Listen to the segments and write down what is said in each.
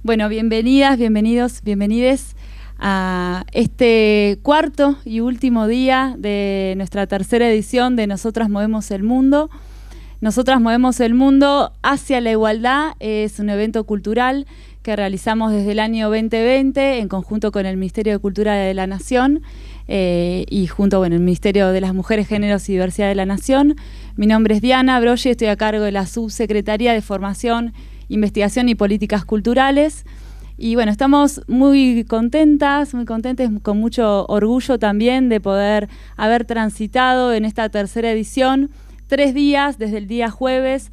Bueno, bienvenidas, bienvenidos, bienvenides a este cuarto y último día de nuestra tercera edición de Nosotras Movemos el Mundo. Nosotras Movemos el Mundo hacia la igualdad es un evento cultural que realizamos desde el año 2020 en conjunto con el Ministerio de Cultura de la Nación y junto con el Ministerio de las Mujeres, Géneros y Diversidad de la Nación. Mi nombre es Diana Broggi, estoy a cargo de la Subsecretaría de Formación, Investigación y Políticas Culturales. Y bueno, estamos muy contentas, con mucho orgullo también de poder haber transitado en esta tercera edición 3 días, desde el día jueves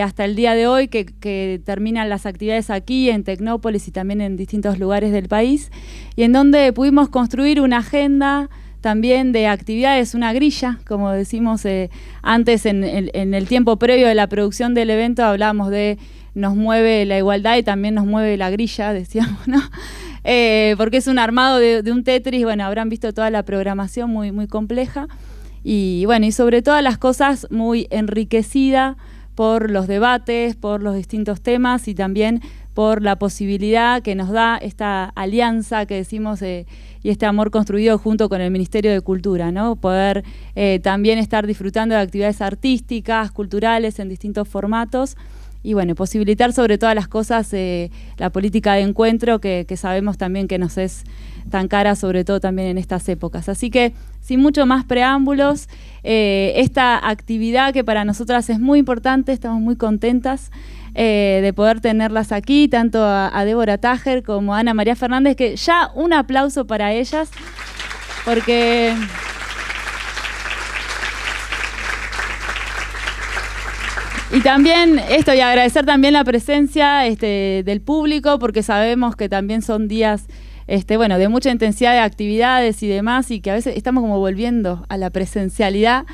hasta el día de hoy, que terminan las actividades aquí en Tecnópolis y también en distintos lugares del país, y en donde pudimos construir una agenda también de actividades, una grilla, como decimos antes en el tiempo previo de la producción del evento, hablábamos de nos mueve la igualdad y también nos mueve la grilla, decíamos, ¿no? Porque es un armado de un Tetris. Bueno, habrán visto toda la programación muy, muy compleja y bueno, y sobre todas las cosas muy enriquecida por los debates, por los distintos temas y también por la posibilidad que nos da esta alianza que decimos y este amor construido junto con el Ministerio de Cultura, ¿no? Poder también estar disfrutando de actividades artísticas, culturales en distintos formatos y bueno, posibilitar sobre todas las cosas la política de encuentro que sabemos también que nos es tan cara, sobre todo también en estas épocas. Así que, sin mucho más preámbulos, esta actividad que para nosotras es muy importante, estamos muy contentas de poder tenerlas aquí, tanto a Débora Tájer como a Ana María Fernández, que ya un aplauso para ellas, porque y también esto, y agradecer también la presencia del público, porque sabemos que también son días bueno, de mucha intensidad de actividades y demás, y que a veces estamos como volviendo a la presencialidad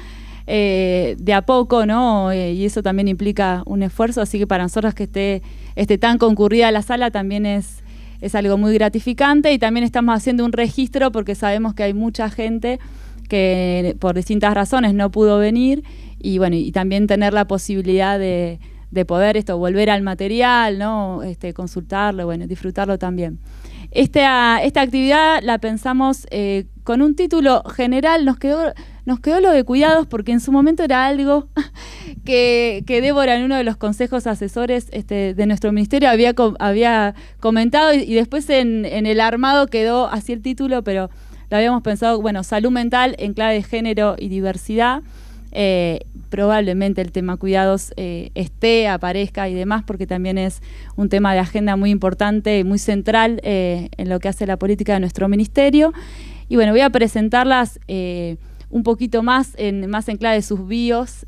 de a poco, ¿no? Y eso también implica un esfuerzo, así que para nosotros que esté tan concurrida la sala también es algo muy gratificante, y también estamos haciendo un registro porque sabemos que hay mucha gente que por distintas razones no pudo venir, y bueno, y también tener la posibilidad de poder volver al material, ¿no? Consultarlo, bueno, disfrutarlo también. Esta actividad la pensamos con un título general, nos quedó lo de cuidados, porque en su momento era algo que Débora en uno de los consejos asesores de nuestro ministerio había comentado, y después en el armado quedó así el título, pero lo habíamos pensado, bueno, salud mental en clave de género y diversidad. Probablemente el tema cuidados aparezca y demás, porque también es un tema de agenda muy importante y muy central en lo que hace la política de nuestro ministerio. Y bueno, voy a presentarlas un poquito más en clave de sus bios.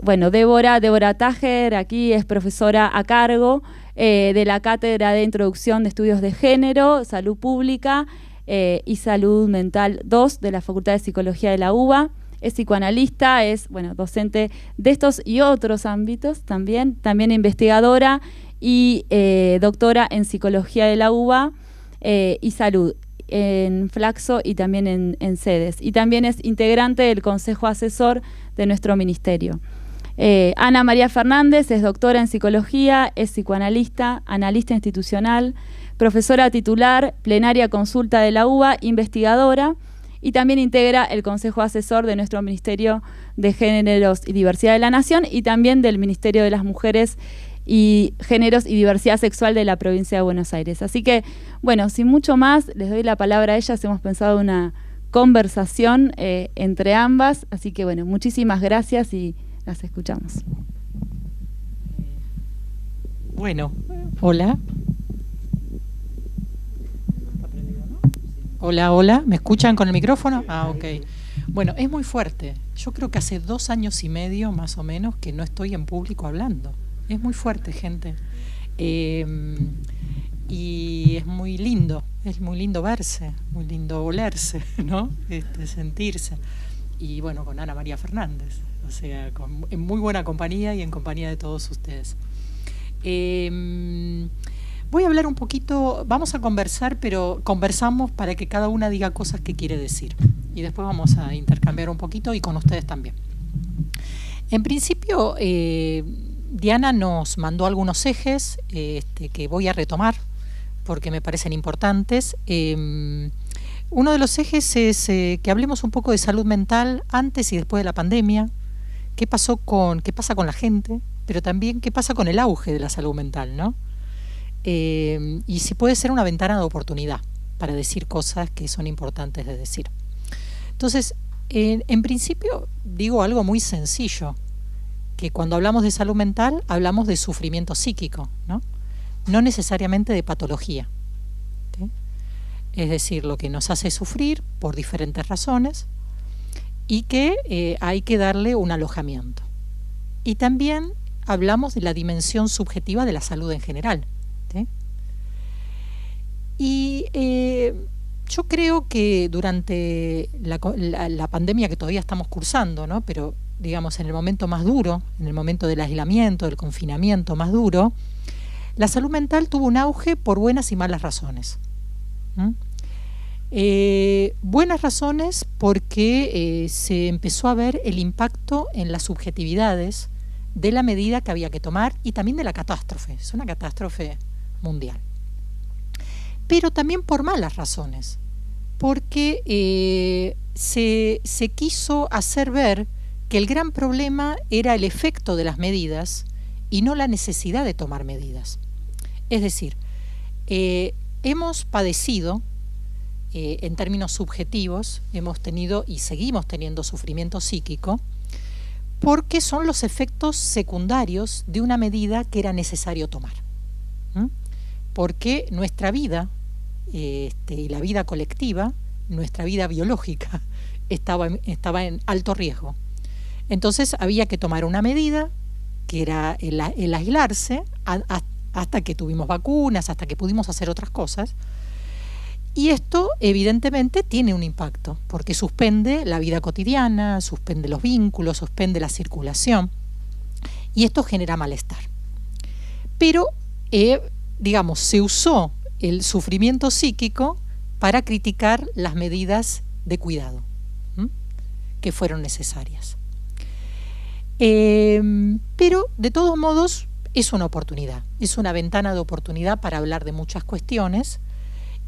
Bueno, Débora Tájer aquí es profesora a cargo de la Cátedra de Introducción de Estudios de Género, Salud Pública y Salud Mental 2 de la Facultad de Psicología de la UBA. Es psicoanalista, es docente de estos y otros ámbitos también investigadora y doctora en Psicología de la UBA y Salud en Flaxo y también en sedes. Y también es integrante del Consejo Asesor de nuestro ministerio. Ana María Fernández es doctora en Psicología, es psicoanalista, analista institucional, profesora titular, plenaria consulta de la UBA, investigadora, y también integra el Consejo Asesor de nuestro Ministerio de Géneros y Diversidad de la Nación y también del Ministerio de las Mujeres y Géneros y Diversidad Sexual de la Provincia de Buenos Aires. Así que, bueno, sin mucho más, les doy la palabra a ellas. Hemos pensado una conversación entre ambas, así que, bueno, muchísimas gracias y las escuchamos. Bueno, hola. Hola, ¿me escuchan con el micrófono? Ah, ok. Bueno, es muy fuerte. Yo creo que hace 2 años y medio, más o menos, que no estoy en público hablando. Es muy fuerte, gente. Y es muy lindo verse, muy lindo olerse, ¿no? Sentirse. Y bueno, con Ana María Fernández, o sea, en muy buena compañía y en compañía de todos ustedes. Voy a hablar un poquito, vamos a conversar, pero conversamos para que cada una diga cosas que quiere decir. Y después vamos a intercambiar un poquito y con ustedes también. En principio, Diana nos mandó algunos ejes que voy a retomar porque me parecen importantes. Uno de los ejes es que hablemos un poco de salud mental antes y después de la pandemia, qué pasa con la gente, pero también qué pasa con el auge de la salud mental, ¿no? Y si puede ser una ventana de oportunidad para decir cosas que son importantes de decir. Entonces, en principio digo algo muy sencillo, que cuando hablamos de salud mental hablamos de sufrimiento psíquico, ¿no? No necesariamente de patología, ¿sí? Es decir, lo que nos hace sufrir por diferentes razones y que hay que darle un alojamiento. Y también hablamos de la dimensión subjetiva de la salud en general, ¿sí? Y yo creo que durante la pandemia que todavía estamos cursando, ¿no? Pero digamos en el momento más duro, en el momento del aislamiento, del confinamiento más duro, la salud mental tuvo un auge por buenas y malas razones. Buenas razones porque se empezó a ver el impacto en las subjetividades de la medida que había que tomar y también de la catástrofe. Es una catástrofe mundial. Pero también por malas razones, porque se quiso hacer ver que el gran problema era el efecto de las medidas y no la necesidad de tomar medidas. Es decir, hemos padecido, en términos subjetivos, hemos tenido y seguimos teniendo sufrimiento psíquico, porque son los efectos secundarios de una medida que era necesario tomar. Porque nuestra vida, y la vida colectiva, nuestra vida biológica, estaba en alto riesgo. Entonces había que tomar una medida, que era el aislarse, hasta que tuvimos vacunas, hasta que pudimos hacer otras cosas. Y esto evidentemente tiene un impacto, porque suspende la vida cotidiana, suspende los vínculos, suspende la circulación, y esto genera malestar. Pero, digamos, se usó el sufrimiento psíquico para criticar las medidas de cuidado, que fueron necesarias. Pero, de todos modos, es una oportunidad, es una ventana de oportunidad para hablar de muchas cuestiones,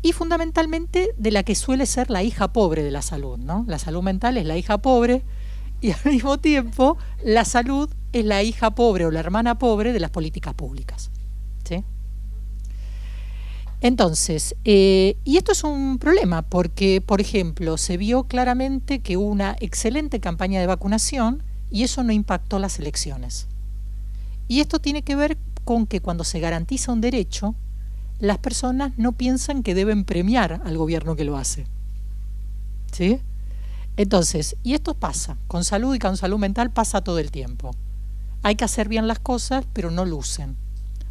y fundamentalmente de la que suele ser la hija pobre de la salud, ¿no? La salud mental es la hija pobre y al mismo tiempo la salud es la hija pobre o la hermana pobre de las políticas públicas, ¿sí? Entonces, y esto es un problema porque, por ejemplo, se vio claramente que hubo una excelente campaña de vacunación y eso no impactó las elecciones. Y esto tiene que ver con que cuando se garantiza un derecho, las personas no piensan que deben premiar al gobierno que lo hace, ¿sí? Entonces, y esto pasa, con salud y con salud mental pasa todo el tiempo. Hay que hacer bien las cosas, pero no lucen.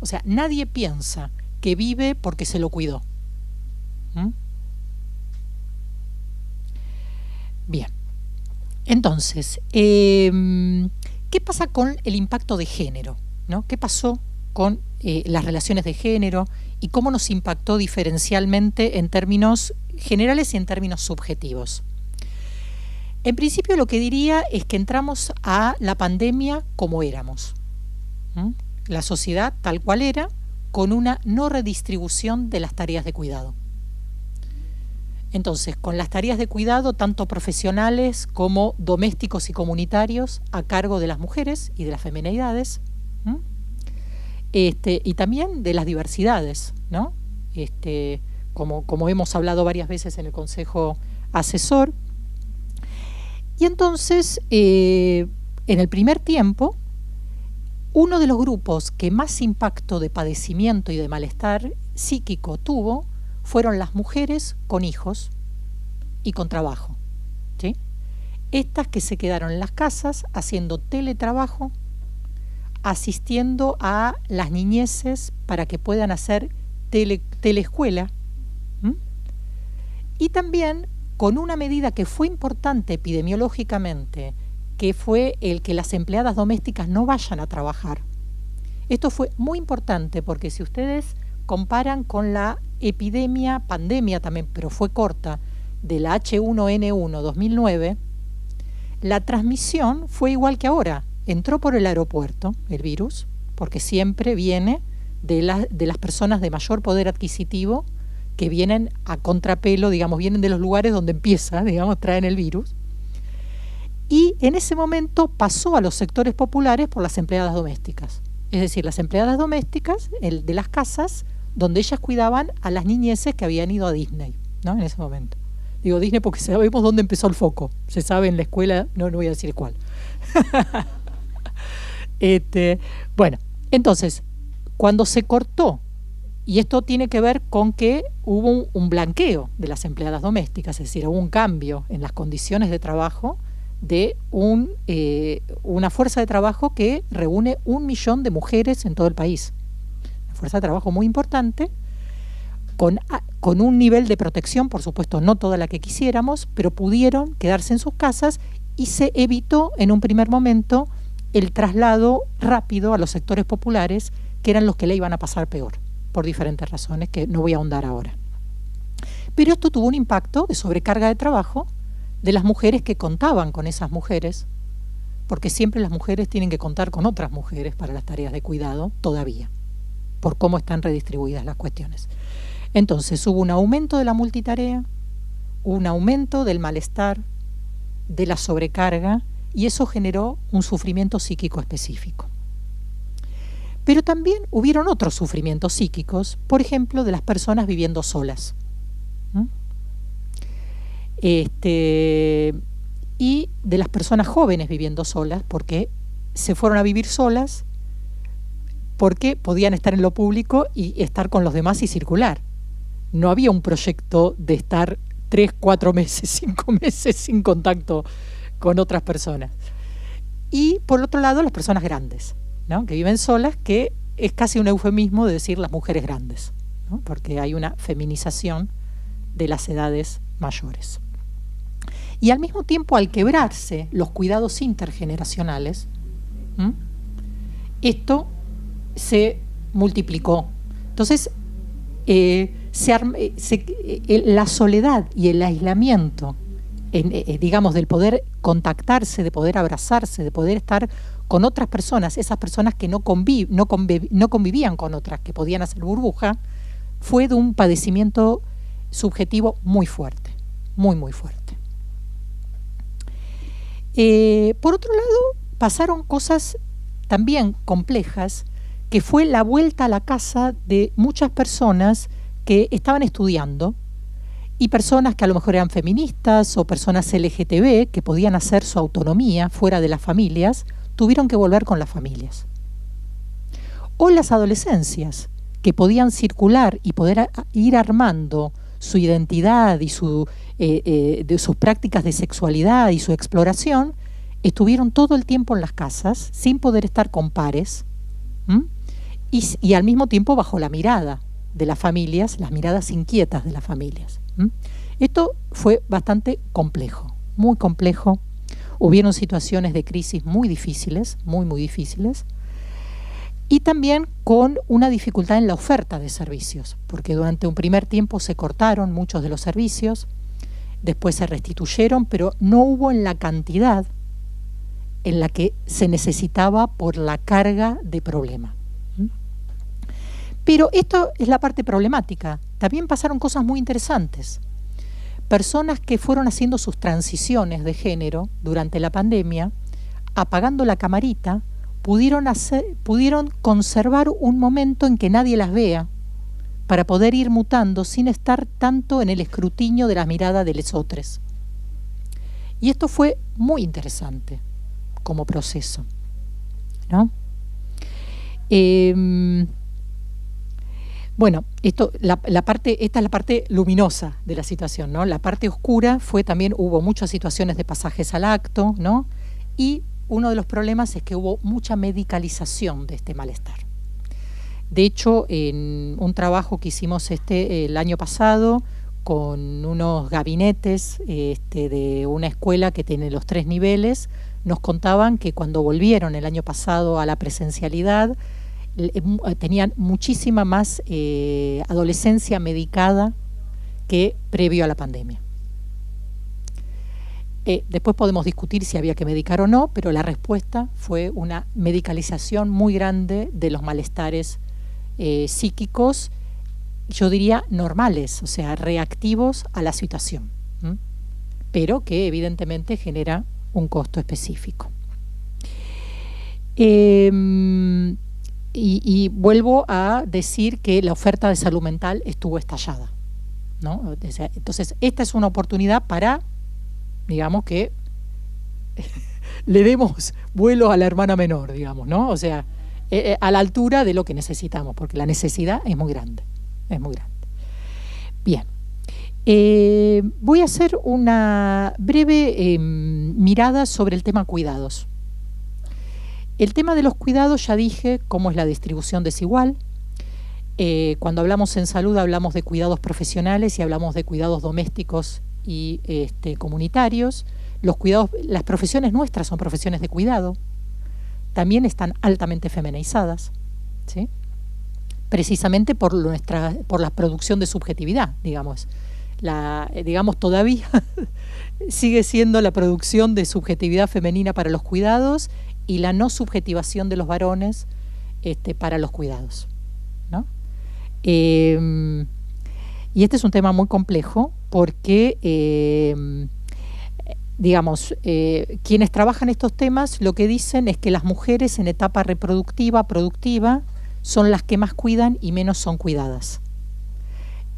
O sea, nadie piensa que vive porque se lo cuidó. Bien. Entonces, ¿qué pasa con el impacto de género, ¿no? ¿Qué pasó con las relaciones de género y cómo nos impactó diferencialmente en términos generales y en términos subjetivos? En principio lo que diría es que entramos a la pandemia como éramos. La sociedad tal cual era, con una no redistribución de las tareas de cuidado. Entonces, con las tareas de cuidado, tanto profesionales como domésticos y comunitarios, a cargo de las mujeres y de las feminidades, y también de las diversidades, ¿no? Como hemos hablado varias veces en el Consejo Asesor. Y entonces, en el primer tiempo, uno de los grupos que más impacto de padecimiento y de malestar psíquico tuvo fueron las mujeres con hijos y con trabajo, ¿sí? Estas que se quedaron en las casas haciendo teletrabajo, asistiendo a las niñeces para que puedan hacer teleescuela, y también con una medida que fue importante epidemiológicamente, que fue el que las empleadas domésticas no vayan a trabajar. Esto fue muy importante porque si ustedes comparan con la pandemia también, pero fue corta, de la H1N1 2009, la transmisión fue igual que ahora. Entró por el aeropuerto, el virus, porque siempre viene de las personas de mayor poder adquisitivo que vienen a contrapelo, digamos, vienen de los lugares donde empieza, digamos, traen el virus. Y en ese momento pasó a los sectores populares por las empleadas domésticas. Es decir, las empleadas domésticas de las casas donde ellas cuidaban a las niñeces que habían ido a Disney, ¿no? En ese momento. Digo Disney porque sabemos dónde empezó el foco. Se sabe en la escuela, no voy a decir cuál. Bueno, entonces, cuando se cortó, y esto tiene que ver con que hubo un blanqueo de las empleadas domésticas, es decir, hubo un cambio en las condiciones de trabajo de una fuerza de trabajo que reúne 1 millón de mujeres en todo el país. Una fuerza de trabajo muy importante, con un nivel de protección, por supuesto no toda la que quisiéramos, pero pudieron quedarse en sus casas y se evitó en un primer momento el traslado rápido a los sectores populares, que eran los que le iban a pasar peor, por diferentes razones que no voy a ahondar ahora. Pero esto tuvo un impacto de sobrecarga de trabajo de las mujeres que contaban con esas mujeres, porque siempre las mujeres tienen que contar con otras mujeres para las tareas de cuidado todavía, por cómo están redistribuidas las cuestiones. Entonces hubo un aumento de la multitarea, un aumento del malestar, de la sobrecarga, y eso generó un sufrimiento psíquico específico. Pero también hubieron otros sufrimientos psíquicos, por ejemplo, de las personas viviendo solas. Y de las personas jóvenes viviendo solas, porque se fueron a vivir solas, porque podían estar en lo público y estar con los demás y circular. No había un proyecto de estar 3, 4 meses, 5 meses sin contacto con otras personas. Y por otro lado, las personas grandes, ¿no? Que viven solas, que es casi un eufemismo de decir las mujeres grandes, ¿no? Porque hay una feminización de las edades mayores. Y al mismo tiempo, al quebrarse los cuidados intergeneracionales, esto se multiplicó. Entonces, la soledad y el aislamiento, digamos, del poder contactarse, de poder abrazarse, de poder estar con otras personas, esas personas que no convivían con otras, que podían hacer burbuja, fue de un padecimiento subjetivo muy fuerte, muy, muy fuerte. Por otro lado, pasaron cosas también complejas, que fue la vuelta a la casa de muchas personas que estaban estudiando, y personas que a lo mejor eran feministas o personas LGTB que podían hacer su autonomía fuera de las familias, tuvieron que volver con las familias. O las adolescencias, que podían circular y poder ir armando su identidad y de sus prácticas de sexualidad y su exploración, estuvieron todo el tiempo en las casas sin poder estar con pares, y al mismo tiempo bajo la mirada de las familias, las miradas inquietas de las familias. Esto fue bastante complejo, muy complejo. Hubieron situaciones de crisis muy difíciles, muy, muy difíciles, y también con una dificultad en la oferta de servicios, porque durante un primer tiempo se cortaron muchos de los servicios, después se restituyeron, pero no hubo en la cantidad en la que se necesitaba por la carga de problema. Pero esto es la parte problemática. También pasaron cosas muy interesantes. Personas que fueron haciendo sus transiciones de género durante la pandemia, apagando la camarita, pudieron conservar un momento en que nadie las vea, para poder ir mutando sin estar tanto en el escrutinio de la mirada de los otros. Y esto fue muy interesante como proceso, ¿no? Bueno, esta es la parte luminosa de la situación, ¿no? La parte oscura fue también, hubo muchas situaciones de pasajes al acto, ¿no? Y uno de los problemas es que hubo mucha medicalización de este malestar. De hecho, en un trabajo que hicimos el año pasado con unos gabinetes de una escuela que tiene los 3 niveles, nos contaban que cuando volvieron el año pasado a la presencialidad, tenían muchísima más adolescencia medicada que previo a la pandemia. Después podemos discutir si había que medicar o no, pero la respuesta fue una medicalización muy grande de los malestares psíquicos, yo diría normales, o sea, reactivos a la situación, pero que evidentemente genera un costo específico. Y vuelvo a decir que la oferta de salud mental estuvo estallada, ¿no? Entonces, esta es una oportunidad para, digamos, que le demos vuelo a la hermana menor, digamos, ¿no? O sea, a la altura de lo que necesitamos, porque la necesidad es muy grande, es muy grande. Bien. Voy a hacer una breve mirada sobre el tema cuidados. El tema de los cuidados, ya dije cómo es la distribución desigual. Cuando hablamos en salud hablamos de cuidados profesionales y hablamos de cuidados domésticos y comunitarios. Los cuidados, las profesiones nuestras son profesiones de cuidado. También están altamente feminizadas, ¿sí? Precisamente por la producción de subjetividad, digamos. Digamos, todavía sigue siendo la producción de subjetividad femenina para los cuidados y la no subjetivación de los varones para los cuidados, ¿no? Y este es un tema muy complejo porque, digamos, quienes trabajan estos temas lo que dicen es que las mujeres en etapa reproductiva, productiva, son las que más cuidan y menos son cuidadas.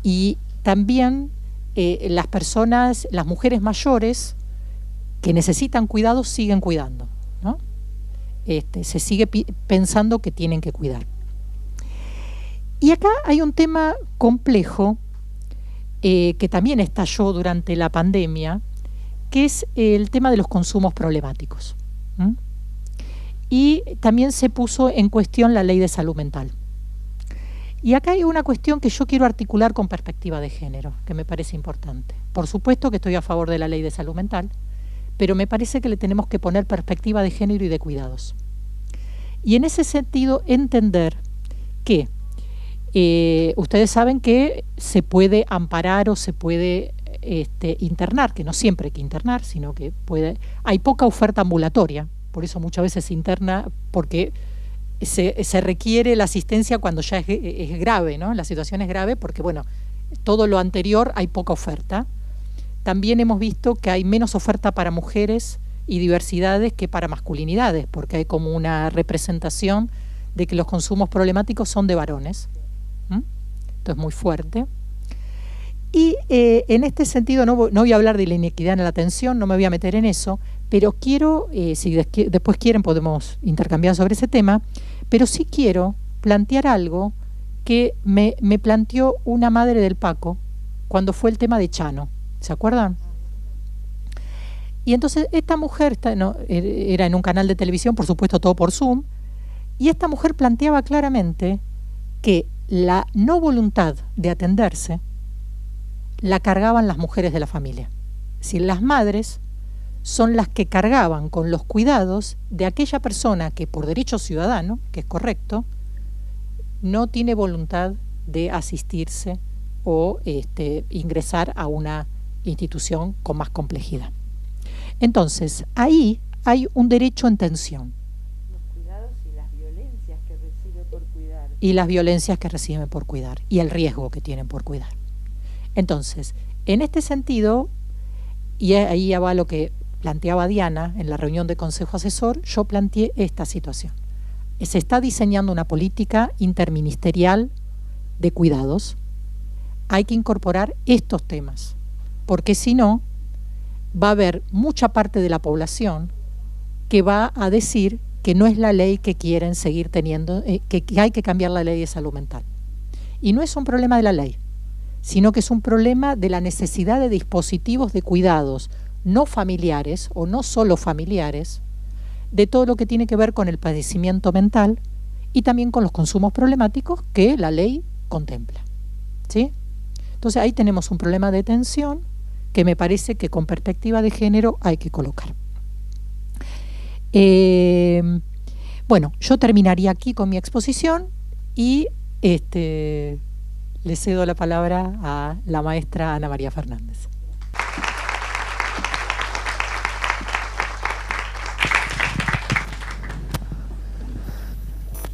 Y también las personas, las mujeres mayores que necesitan cuidados siguen cuidando, ¿no? Se sigue pensando que tienen que cuidar. Y acá hay un tema complejo que también estalló durante la pandemia, que es el tema de los consumos problemáticos. Y también se puso en cuestión la ley de salud mental. Y acá hay una cuestión que yo quiero articular con perspectiva de género, que me parece importante. Por supuesto que estoy a favor de la ley de salud mental, pero me parece que le tenemos que poner perspectiva de género y de cuidados. Y en ese sentido entender que ustedes saben que se puede amparar o se puede internar, que no siempre hay que internar, sino que hay poca oferta ambulatoria, por eso muchas veces se interna porque se requiere la asistencia cuando ya es grave, ¿no? La situación es grave porque, bueno, todo lo anterior hay poca oferta. También hemos visto que hay menos oferta para mujeres y diversidades que para masculinidades, porque hay como una representación de que los consumos problemáticos son de varones. Esto es muy fuerte. Y en este sentido no voy a hablar de la inequidad en la atención, no me voy a meter en eso, pero quiero, si después quieren podemos intercambiar sobre ese tema, pero sí quiero plantear algo que me planteó una madre del Paco cuando fue el tema de Chano. ¿Se acuerdan? Y entonces esta mujer era en un canal de televisión, por supuesto todo por Zoom, y esta mujer planteaba claramente que la no voluntad de atenderse la cargaban las mujeres de la familia. Es decir, las madres son las que cargaban con los cuidados de aquella persona que por derecho ciudadano, que es correcto, no tiene voluntad de asistirse o ingresar a una institución con más complejidad. Entonces, ahí hay un derecho en tensión. Los cuidados y las violencias que recibe por cuidar. Y las violencias que reciben por cuidar, y el riesgo que tienen por cuidar. Entonces, en este sentido, y ahí ya va lo que planteaba Diana en la reunión de Consejo Asesor, yo planteé esta situación. Se está diseñando una política interministerial de cuidados. Hay que incorporar estos temas, porque si no, va a haber mucha parte de la población que va a decir que no es la ley que quieren seguir teniendo, que hay que cambiar la ley de salud mental. Y no es un problema de la ley, sino que es un problema de la necesidad de dispositivos de cuidados no familiares o no solo familiares, de todo lo que tiene que ver con el padecimiento mental y también con los consumos problemáticos que la ley contempla, ¿sí? Entonces ahí tenemos un problema de tensión que me parece que con perspectiva de género hay que colocar. Bueno, yo terminaría aquí con mi exposición y le cedo la palabra a la maestra Ana María Fernández.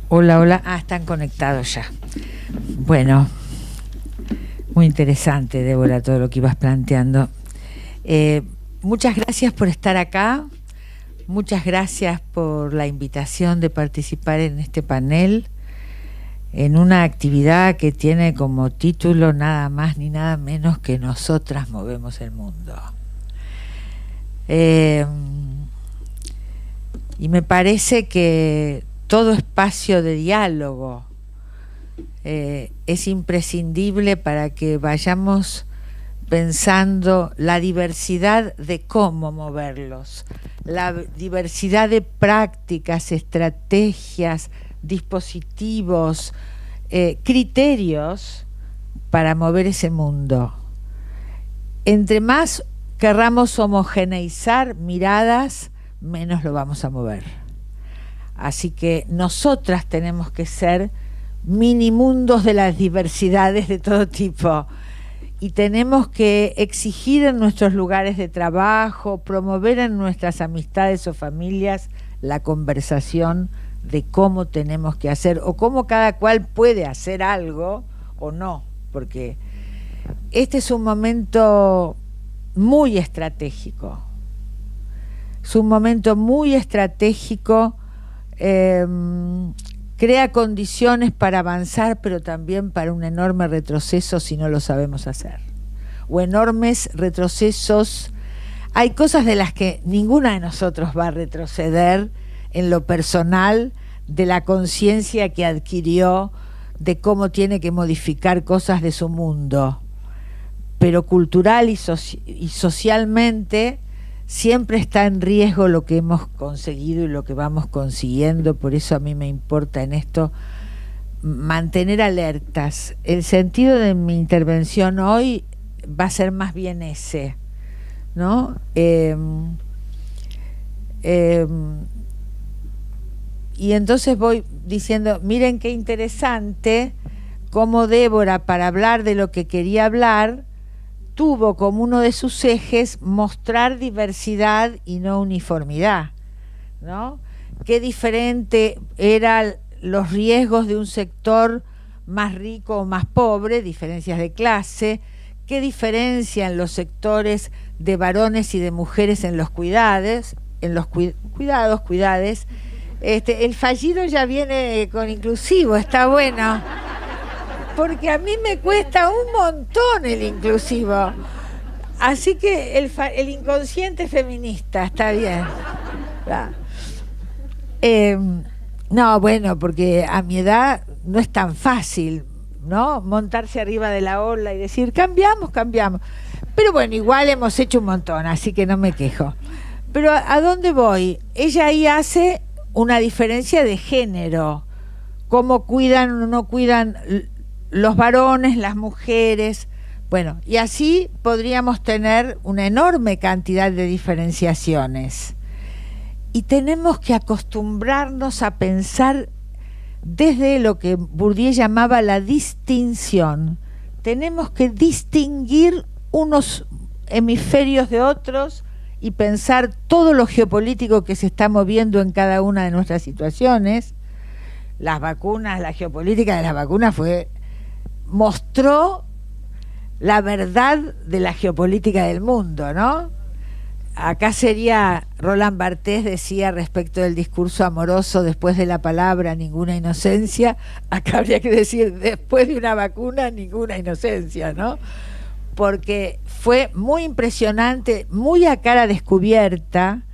Hola, hola. Ah, están conectados ya. Bueno, muy interesante, Débora, todo lo que ibas planteando. Muchas gracias por estar acá. Muchas gracias por la invitación de participar en este panel, en una actividad que tiene como título nada más ni nada menos que Nosotras movemos el mundo. Y me parece que todo espacio de diálogo es imprescindible para que vayamos pensando la diversidad de cómo moverlos, la diversidad de prácticas, estrategias, dispositivos, criterios para mover ese mundo. Entre más querramos homogeneizar miradas, menos lo vamos a mover. Así que nosotras tenemos que ser mini mundos de las diversidades de todo tipo, y tenemos que exigir en nuestros lugares de trabajo, promover en nuestras amistades o familias la conversación de cómo tenemos que hacer o cómo cada cual puede hacer algo o no, porque este es un momento muy estratégico. Es un momento muy estratégico, crea condiciones para avanzar, pero también para un enorme retroceso si no lo sabemos hacer. O enormes retrocesos. Hay cosas de las que ninguna de nosotros va a retroceder en lo personal, de la conciencia que adquirió de cómo tiene que modificar cosas de su mundo. Pero cultural y socialmente siempre está en riesgo lo que hemos conseguido y lo que vamos consiguiendo. Por eso a mí me importa en esto mantener alertas. El sentido de mi intervención hoy va a ser más bien ese, ¿no? Y entonces voy diciendo, miren qué interesante cómo Débora, para hablar de lo que quería hablar, tuvo como uno de sus ejes mostrar diversidad y no uniformidad, ¿no? Qué diferente eran los riesgos de un sector más rico o más pobre, diferencias de clase, qué diferencian los sectores de varones y de mujeres en los cuidades, cuidades. El fallido ya viene con inclusivo, está bueno. Porque a mí me cuesta un montón el inclusivo. Así que el inconsciente feminista, está bien. No, bueno, porque a mi edad no es tan fácil, ¿no? Montarse arriba de la ola y decir, cambiamos. Pero bueno, igual hemos hecho un montón, así que no me quejo. Pero ¿a dónde voy? Ella ahí hace una diferencia de género. Cómo cuidan o no cuidan los varones, las mujeres, bueno, y así podríamos tener una enorme cantidad de diferenciaciones. Y tenemos que acostumbrarnos a pensar desde lo que Bourdieu llamaba la distinción. Tenemos que distinguir unos hemisferios de otros y pensar todo lo geopolítico que se está moviendo en cada una de nuestras situaciones. Las vacunas, la geopolítica de las vacunas mostró la verdad de la geopolítica del mundo, ¿no? Acá sería, Roland Barthes decía respecto del discurso amoroso, después de la palabra ninguna inocencia, acá habría que decir después de una vacuna ninguna inocencia, ¿no? Porque fue muy impresionante, muy a cara descubierta.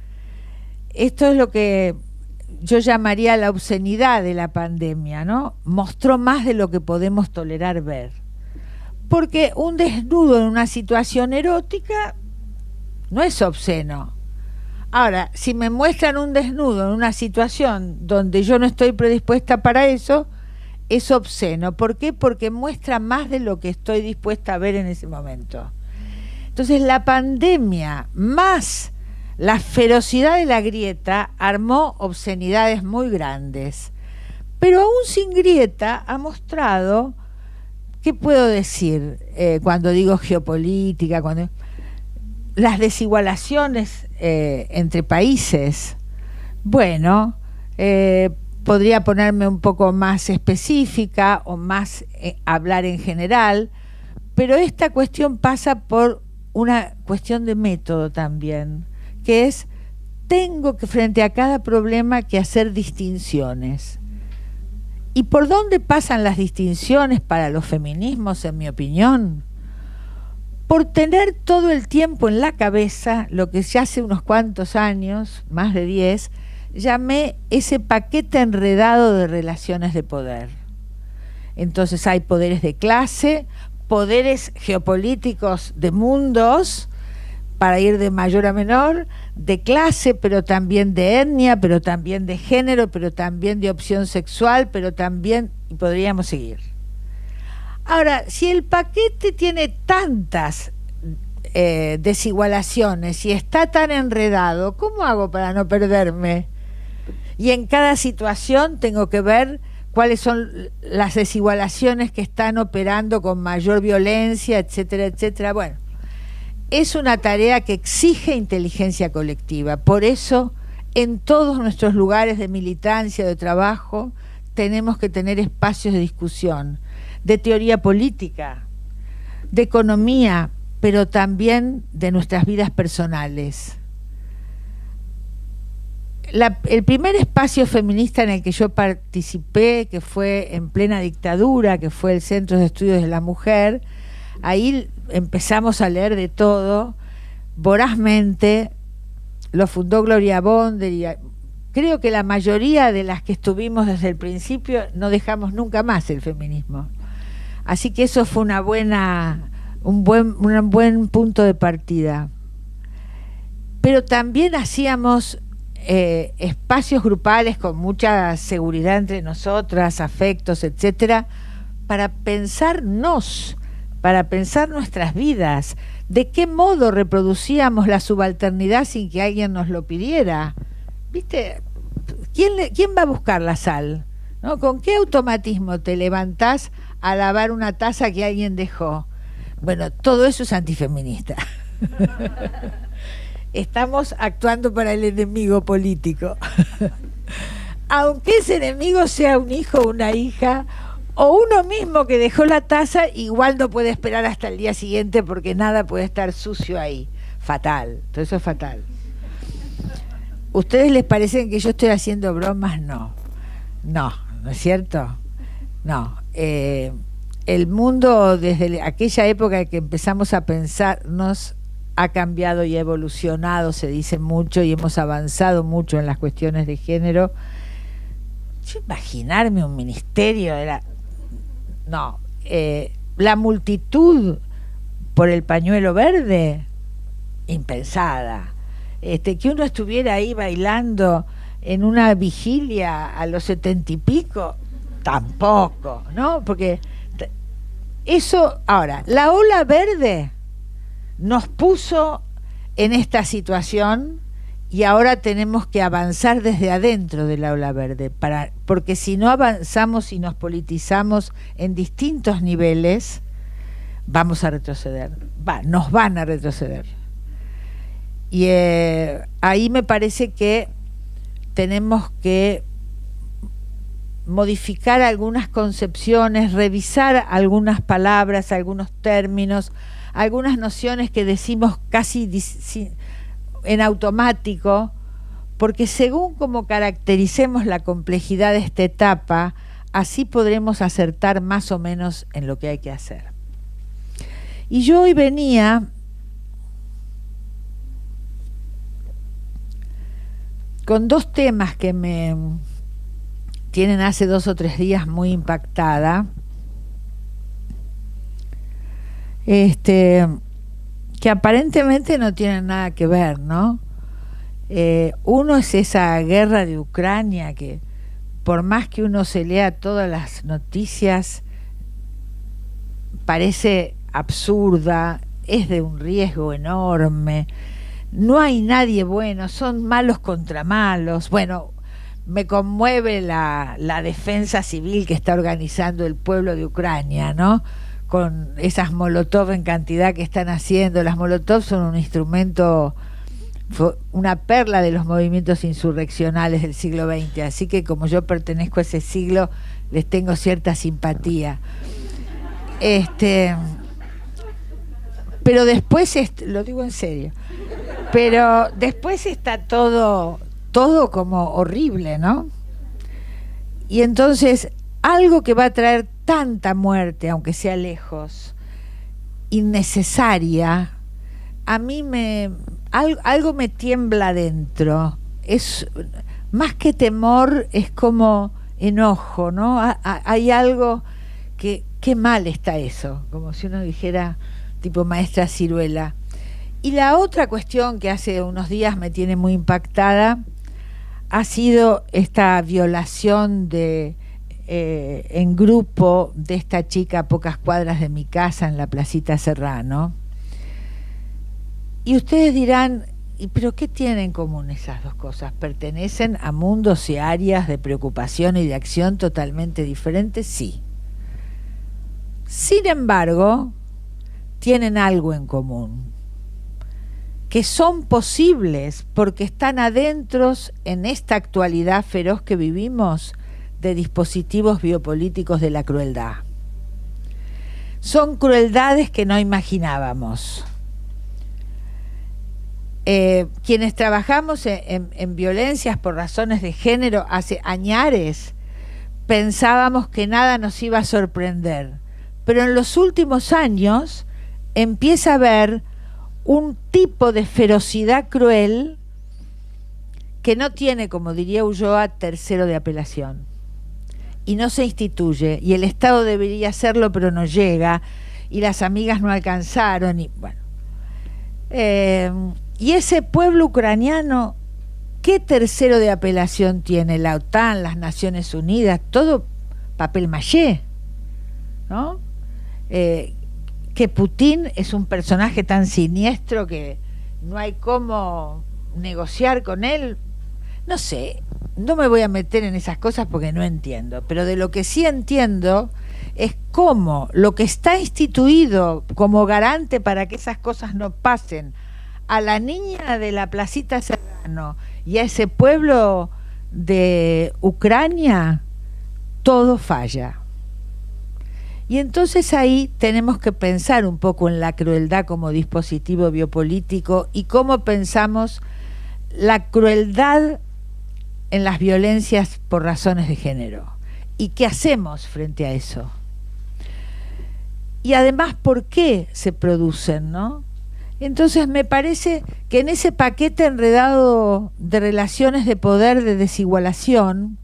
Esto es lo que yo llamaría la obscenidad de la pandemia, ¿no? Mostró más de lo que podemos tolerar ver. Porque un desnudo en una situación erótica no es obsceno. Ahora, si me muestran un desnudo en una situación donde yo no estoy predispuesta para eso, es obsceno. ¿Por qué? Porque muestra más de lo que estoy dispuesta a ver en ese momento. Entonces, la pandemia más la ferocidad de la grieta armó obscenidades muy grandes. Pero aún sin grieta ha mostrado, ¿qué puedo decir cuando digo geopolítica? Las desigualaciones entre países. Bueno, podría ponerme un poco más específica o más hablar en general, pero esta cuestión pasa por una cuestión de método también, que es, tengo que frente a cada problema que hacer distinciones. ¿Y por dónde pasan las distinciones para los feminismos, en mi opinión? Por tener todo el tiempo en la cabeza lo que ya hace unos cuantos años, más de 10, llamé ese paquete enredado de relaciones de poder. Entonces hay poderes de clase, poderes geopolíticos de mundos, para ir de mayor a menor, de clase, pero también de etnia, pero también de género, pero también de opción sexual, pero también, y podríamos seguir. Ahora, si el paquete tiene tantas desigualaciones y está tan enredado, ¿cómo hago para no perderme? Y en cada situación tengo que ver cuáles son las desigualaciones que están operando con mayor violencia, etcétera, etcétera. Bueno, es una tarea que exige inteligencia colectiva. Por eso, en todos nuestros lugares de militancia, de trabajo, tenemos que tener espacios de discusión, de teoría política, de economía, pero también de nuestras vidas personales. El primer espacio feminista en el que yo participé, que fue en plena dictadura, que fue el Centro de Estudios de la Mujer, ahí empezamos a leer de todo, vorazmente. Lo fundó Gloria Bonder y creo que la mayoría de las que estuvimos desde el principio no dejamos nunca más el feminismo. Así que eso fue un buen punto de partida. Pero también hacíamos espacios grupales con mucha seguridad entre nosotras, afectos, etcétera, para pensarnos, para pensar nuestras vidas, de qué modo reproducíamos la subalternidad sin que alguien nos lo pidiera. ¿Viste? ¿Quién va a buscar la sal? ¿No? ¿Con qué automatismo te levantás a lavar una taza que alguien dejó? Bueno, todo eso es antifeminista. Estamos actuando para el enemigo político. Aunque ese enemigo sea un hijo o una hija, o uno mismo que dejó la taza, igual no puede esperar hasta el día siguiente porque nada puede estar sucio ahí. Fatal, todo eso es fatal. ¿Ustedes les parecen que yo estoy haciendo bromas? No, ¿no es cierto? No. El mundo desde aquella época que empezamos a pensarnos ha cambiado y ha evolucionado, se dice mucho, y hemos avanzado mucho en las cuestiones de género. Yo imaginarme un ministerio de la multitud por el pañuelo verde, impensada. Que uno estuviera ahí bailando en una vigilia a los 70 y pico, tampoco, ¿no? Porque eso, ahora, la ola verde nos puso en esta situación y ahora tenemos que avanzar desde adentro de la ola verde, porque si no avanzamos y nos politizamos en distintos niveles, vamos a retroceder, nos van a retroceder. Y ahí me parece que tenemos que modificar algunas concepciones, revisar algunas palabras, algunos términos, algunas nociones que decimos casi en automático, porque según como caractericemos la complejidad de esta etapa, así podremos acertar más o menos en lo que hay que hacer. Y yo hoy venía con dos temas que me tienen hace 2 o 3 días muy impactada, que aparentemente no tienen nada que ver, ¿no? Uno es esa guerra de Ucrania que, por más que uno se lea todas las noticias, parece absurda, es de un riesgo enorme, no hay nadie bueno, son malos contra malos. Bueno, me conmueve la defensa civil que está organizando el pueblo de Ucrania, ¿no? Con esas molotov en cantidad que están haciendo. Las molotov son un instrumento fue una perla de los movimientos insurreccionales del siglo XX, así que como yo pertenezco a ese siglo, les tengo cierta simpatía. Pero después, lo digo en serio, pero después está todo como horrible, ¿no? Y entonces, algo que va a traer tanta muerte, aunque sea lejos, innecesaria, a mí algo me tiembla dentro. Es más que temor, es como enojo, ¿no? Hay algo que qué mal está eso, como si uno dijera tipo maestra Ciruela. Y la otra cuestión que hace unos días me tiene muy impactada ha sido esta violación en grupo de esta chica a pocas cuadras de mi casa en la Placita Serrano. Y ustedes dirán, ¿pero qué tienen en común esas dos cosas? ¿Pertenecen a mundos y áreas de preocupación y de acción totalmente diferentes? Sí. Sin embargo, tienen algo en común, que son posibles porque están adentro en esta actualidad feroz que vivimos de dispositivos biopolíticos de la crueldad. Son crueldades que no imaginábamos. Quienes trabajamos en violencias por razones de género hace añares, pensábamos que nada nos iba a sorprender, pero en los últimos años empieza a haber un tipo de ferocidad cruel que no tiene, como diría Ulloa, tercero de apelación, y no se instituye, y el Estado debería hacerlo pero no llega, y las amigas no alcanzaron, y bueno, y ese pueblo ucraniano, ¿qué tercero de apelación tiene? La OTAN, las Naciones Unidas, todo papel maché, ¿no? Que Putin es un personaje tan siniestro que no hay cómo negociar con él. No sé, no me voy a meter en esas cosas porque no entiendo, pero de lo que sí entiendo es cómo lo que está instituido como garante para que esas cosas no pasen a la niña de la Placita Serrano y a ese pueblo de Ucrania, todo falla. Y entonces ahí tenemos que pensar un poco en la crueldad como dispositivo biopolítico y cómo pensamos la crueldad en las violencias por razones de género. ¿Y qué hacemos frente a eso? Y además, ¿por qué se producen, no? Entonces me parece que en ese paquete enredado de relaciones de poder, de desigualación,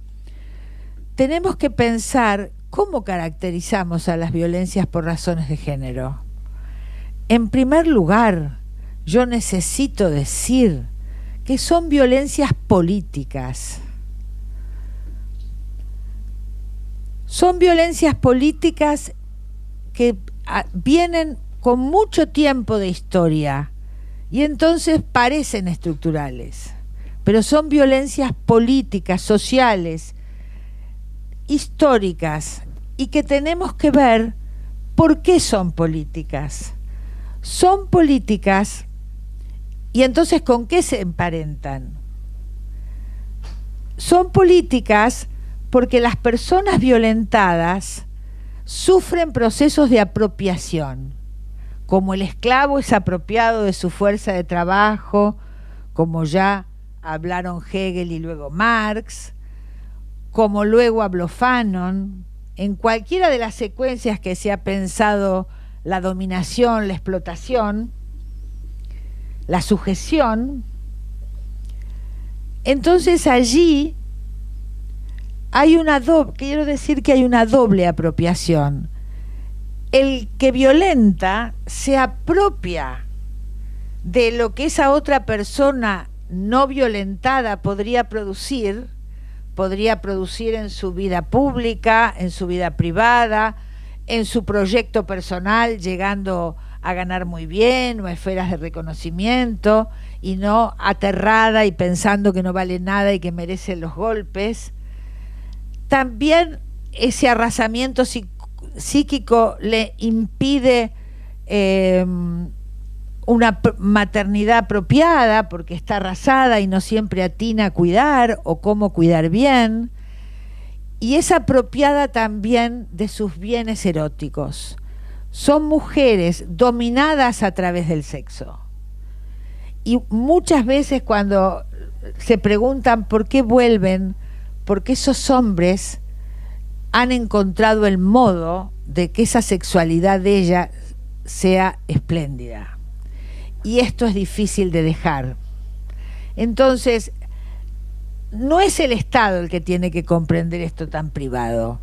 tenemos que pensar cómo caracterizamos a las violencias por razones de género. En primer lugar, yo necesito decir que son violencias políticas. Son violencias políticas que vienen con mucho tiempo de historia y entonces parecen estructurales, pero son violencias políticas, sociales, históricas, y que tenemos que ver por qué son políticas. Son políticas, y entonces ¿con qué se emparentan? Son políticas porque las personas violentadas sufren procesos de apropiación, como el esclavo es apropiado de su fuerza de trabajo, como ya hablaron Hegel y luego Marx, como luego habló Fanon. En cualquiera de las secuencias que se ha pensado la dominación, la explotación, la sujeción, entonces allí hay quiero decir que hay una doble apropiación. El que violenta se apropia de lo que esa otra persona no violentada podría producir en su vida pública, en su vida privada, en su proyecto personal, llegando a ganar muy bien o a esferas de reconocimiento, y no aterrada y pensando que no vale nada y que merece los golpes. También ese arrasamiento psíquico le impide una maternidad apropiada porque está arrasada y no siempre atina a cuidar o cómo cuidar bien, y es apropiada también de sus bienes eróticos. Son mujeres dominadas a través del sexo. Y muchas veces cuando se preguntan por qué vuelven, porque esos hombres han encontrado el modo de que esa sexualidad de ella sea espléndida. Y esto es difícil de dejar. Entonces, no es el Estado el que tiene que comprender esto tan privado,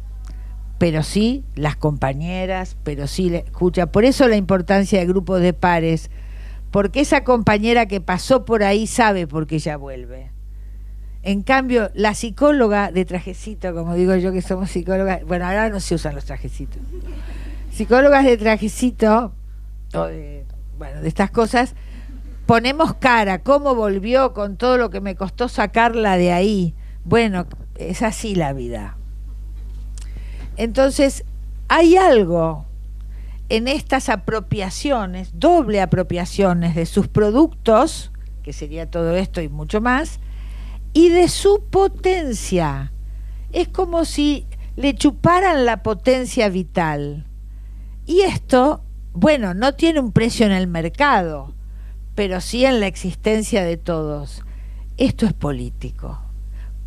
pero sí las compañeras, pero sí, escucha, por eso la importancia de grupos de pares, porque esa compañera que pasó por ahí sabe por qué ella vuelve. En cambio, la psicóloga de trajecito, como digo yo que somos psicólogas, bueno, ahora no se usan los trajecitos, psicólogas de trajecito, o de estas cosas, ponemos cara, cómo volvió con todo lo que me costó sacarla de ahí. Bueno, es así la vida. Entonces, hay algo en estas apropiaciones, doble apropiaciones de sus productos, que sería todo esto y mucho más, y de su potencia. Es como si le chuparan la potencia vital. Y esto, bueno, no tiene un precio en el mercado, pero sí en la existencia de todos. Esto es político.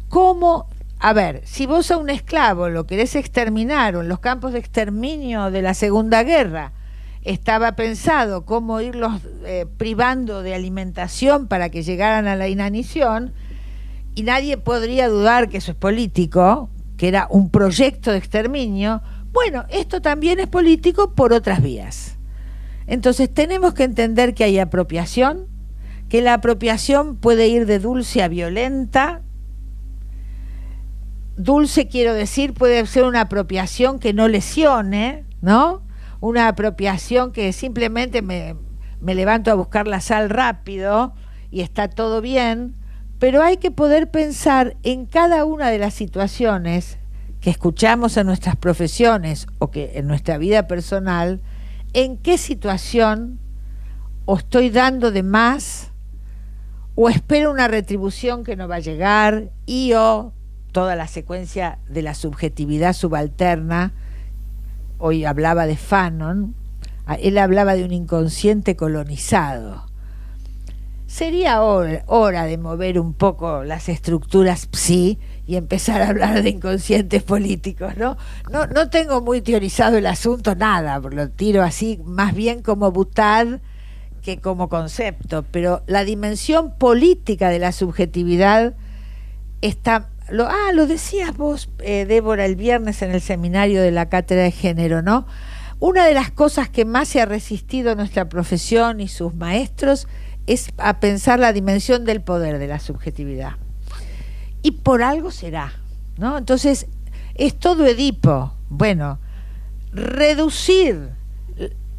¿Cómo? A ver, si vos a un esclavo lo querés exterminar, o en los campos de exterminio de la Segunda Guerra estaba pensado cómo irlos privando de alimentación para que llegaran a la inanición, y nadie podría dudar que eso es político, que era un proyecto de exterminio. Bueno, esto también es político por otras vías. Entonces tenemos que entender que hay apropiación, que la apropiación puede ir de dulce a violenta. Dulce, quiero decir, puede ser una apropiación que no lesione, ¿no? Una apropiación que simplemente me levanto a buscar la sal rápido y está todo bien, pero hay que poder pensar en cada una de las situaciones que escuchamos en nuestras profesiones o que en nuestra vida personal, en qué situación o estoy dando de más o espero una retribución que no va a llegar y o toda la secuencia de la subjetividad subalterna. Hoy hablaba de Fanon, él hablaba de un inconsciente colonizado. Sería hora de mover un poco las estructuras psi y empezar a hablar de inconscientes políticos, ¿no? No tengo muy teorizado el asunto, nada, lo tiro así, más bien como butad que como concepto, pero la dimensión política de la subjetividad está... Lo decías vos, Débora, el viernes en el seminario de la Cátedra de Género, ¿no? Una de las cosas que más se ha resistido nuestra profesión y sus maestros es a pensar la dimensión del poder de la subjetividad. Y por algo será, ¿no? Entonces, es todo Edipo. Bueno, reducir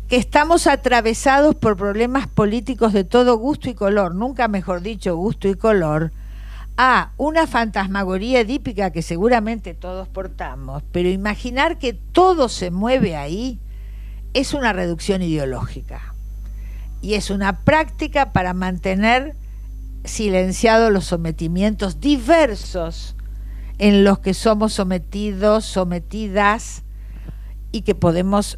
que estamos atravesados por problemas políticos de todo gusto y color, nunca mejor dicho gusto y color, a una fantasmagoría edípica que seguramente todos portamos, pero imaginar que todo se mueve ahí es una reducción ideológica y es una práctica para mantener silenciados los sometimientos diversos en los que somos sometidos, sometidas, y que podemos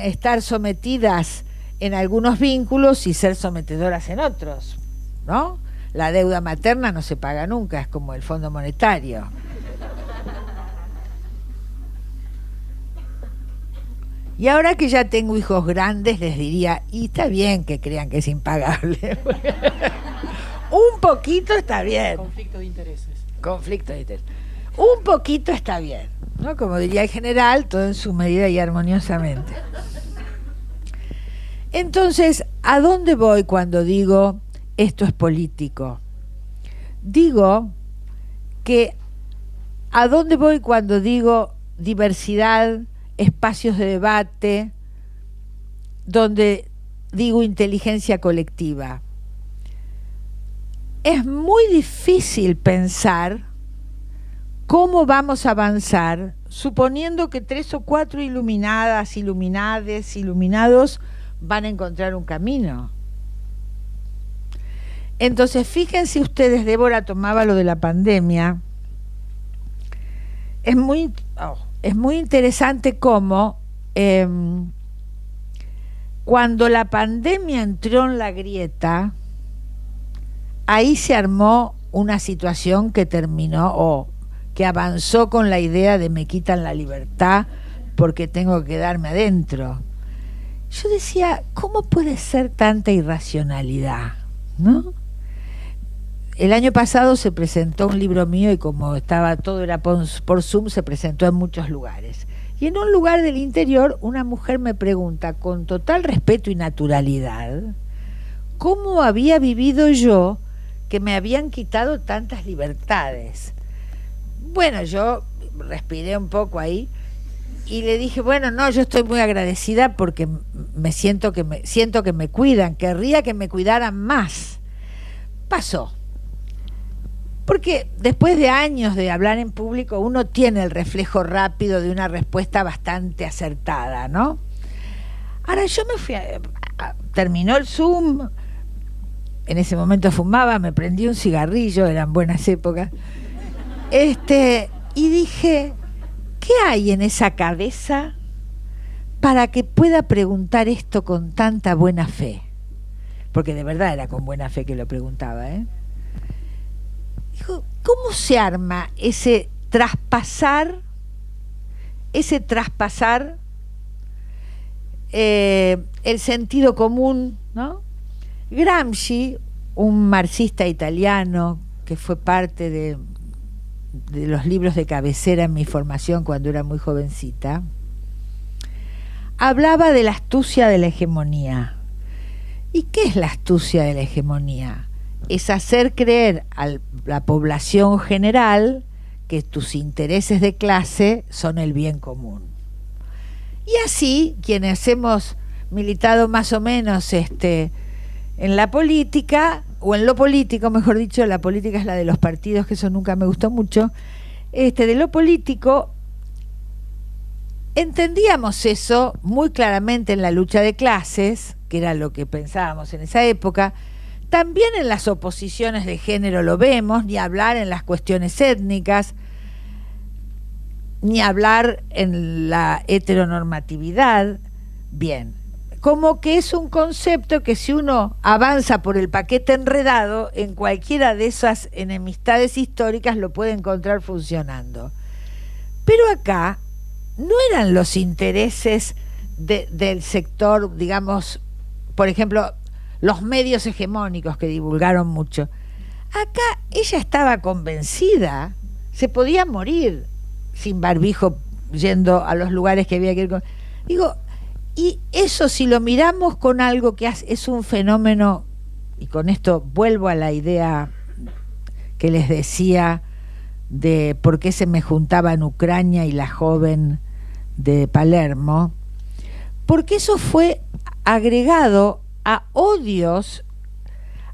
estar sometidas en algunos vínculos y ser sometedoras en otros, ¿no? La deuda materna no se paga nunca, es como el Fondo Monetario. Y ahora que ya tengo hijos grandes, les diría, y está bien que crean que es impagable. Un poquito está bien. Conflicto de intereses. Conflicto de intereses. Un poquito está bien, ¿no? Como diría el general, todo en su medida y armoniosamente. Entonces, ¿a dónde voy cuando digo esto es político? Digo que ¿a dónde voy cuando digo diversidad, espacios de debate, donde digo inteligencia colectiva? Es muy difícil pensar cómo vamos a avanzar suponiendo que 3 o 4 iluminadas, iluminades, iluminados van a encontrar un camino. Entonces, fíjense ustedes, Débora tomaba lo de la pandemia. Es muy interesante cómo cuando la pandemia entró en la grieta, ahí se armó una situación que terminó o que avanzó con la idea de me quitan la libertad porque tengo que quedarme adentro. Yo decía, ¿cómo puede ser tanta irracionalidad? ¿No? El año pasado se presentó un libro mío y como estaba todo era por Zoom, se presentó en muchos lugares. Y en un lugar del interior, una mujer me pregunta con total respeto y naturalidad cómo había vivido yo que me habían quitado tantas libertades. Bueno, yo respiré un poco ahí y le dije, bueno, no, yo estoy muy agradecida porque siento que me cuidan, querría que me cuidaran más. Pasó. Porque después de años de hablar en público, uno tiene el reflejo rápido de una respuesta bastante acertada, ¿no? Ahora yo me fui terminó el Zoom, en ese momento fumaba, me prendí un cigarrillo, eran buenas épocas, y dije, ¿qué hay en esa cabeza para que pueda preguntar esto con tanta buena fe? Porque de verdad era con buena fe que lo preguntaba, ¿eh? Dijo, ¿cómo se arma ese traspasar el sentido común, ¿no? Gramsci, un marxista italiano que fue parte de los libros de cabecera en mi formación cuando era muy jovencita, hablaba de la astucia de la hegemonía. ¿Y qué es la astucia de la hegemonía? Es hacer creer a la población general que tus intereses de clase son el bien común. Y así, quienes hemos militado más o menos en la política, o en lo político, mejor dicho, la política es la de los partidos, que eso nunca me gustó mucho, de lo político, entendíamos eso muy claramente en la lucha de clases, que era lo que pensábamos en esa época. También en las oposiciones de género lo vemos, ni hablar en las cuestiones étnicas, ni hablar en la heteronormatividad. Bien, como que es un concepto que si uno avanza por el paquete enredado, en cualquiera de esas enemistades históricas lo puede encontrar funcionando. Pero acá no eran los intereses del sector, digamos, por ejemplo, los medios hegemónicos que divulgaron mucho. Acá ella estaba convencida, se podía morir sin barbijo yendo a los lugares que había que ir con... Digo, y eso si lo miramos con algo que es un fenómeno, y con esto vuelvo a la idea que les decía de por qué se me juntaban Ucrania y la joven de Palermo, porque eso fue agregado a odios,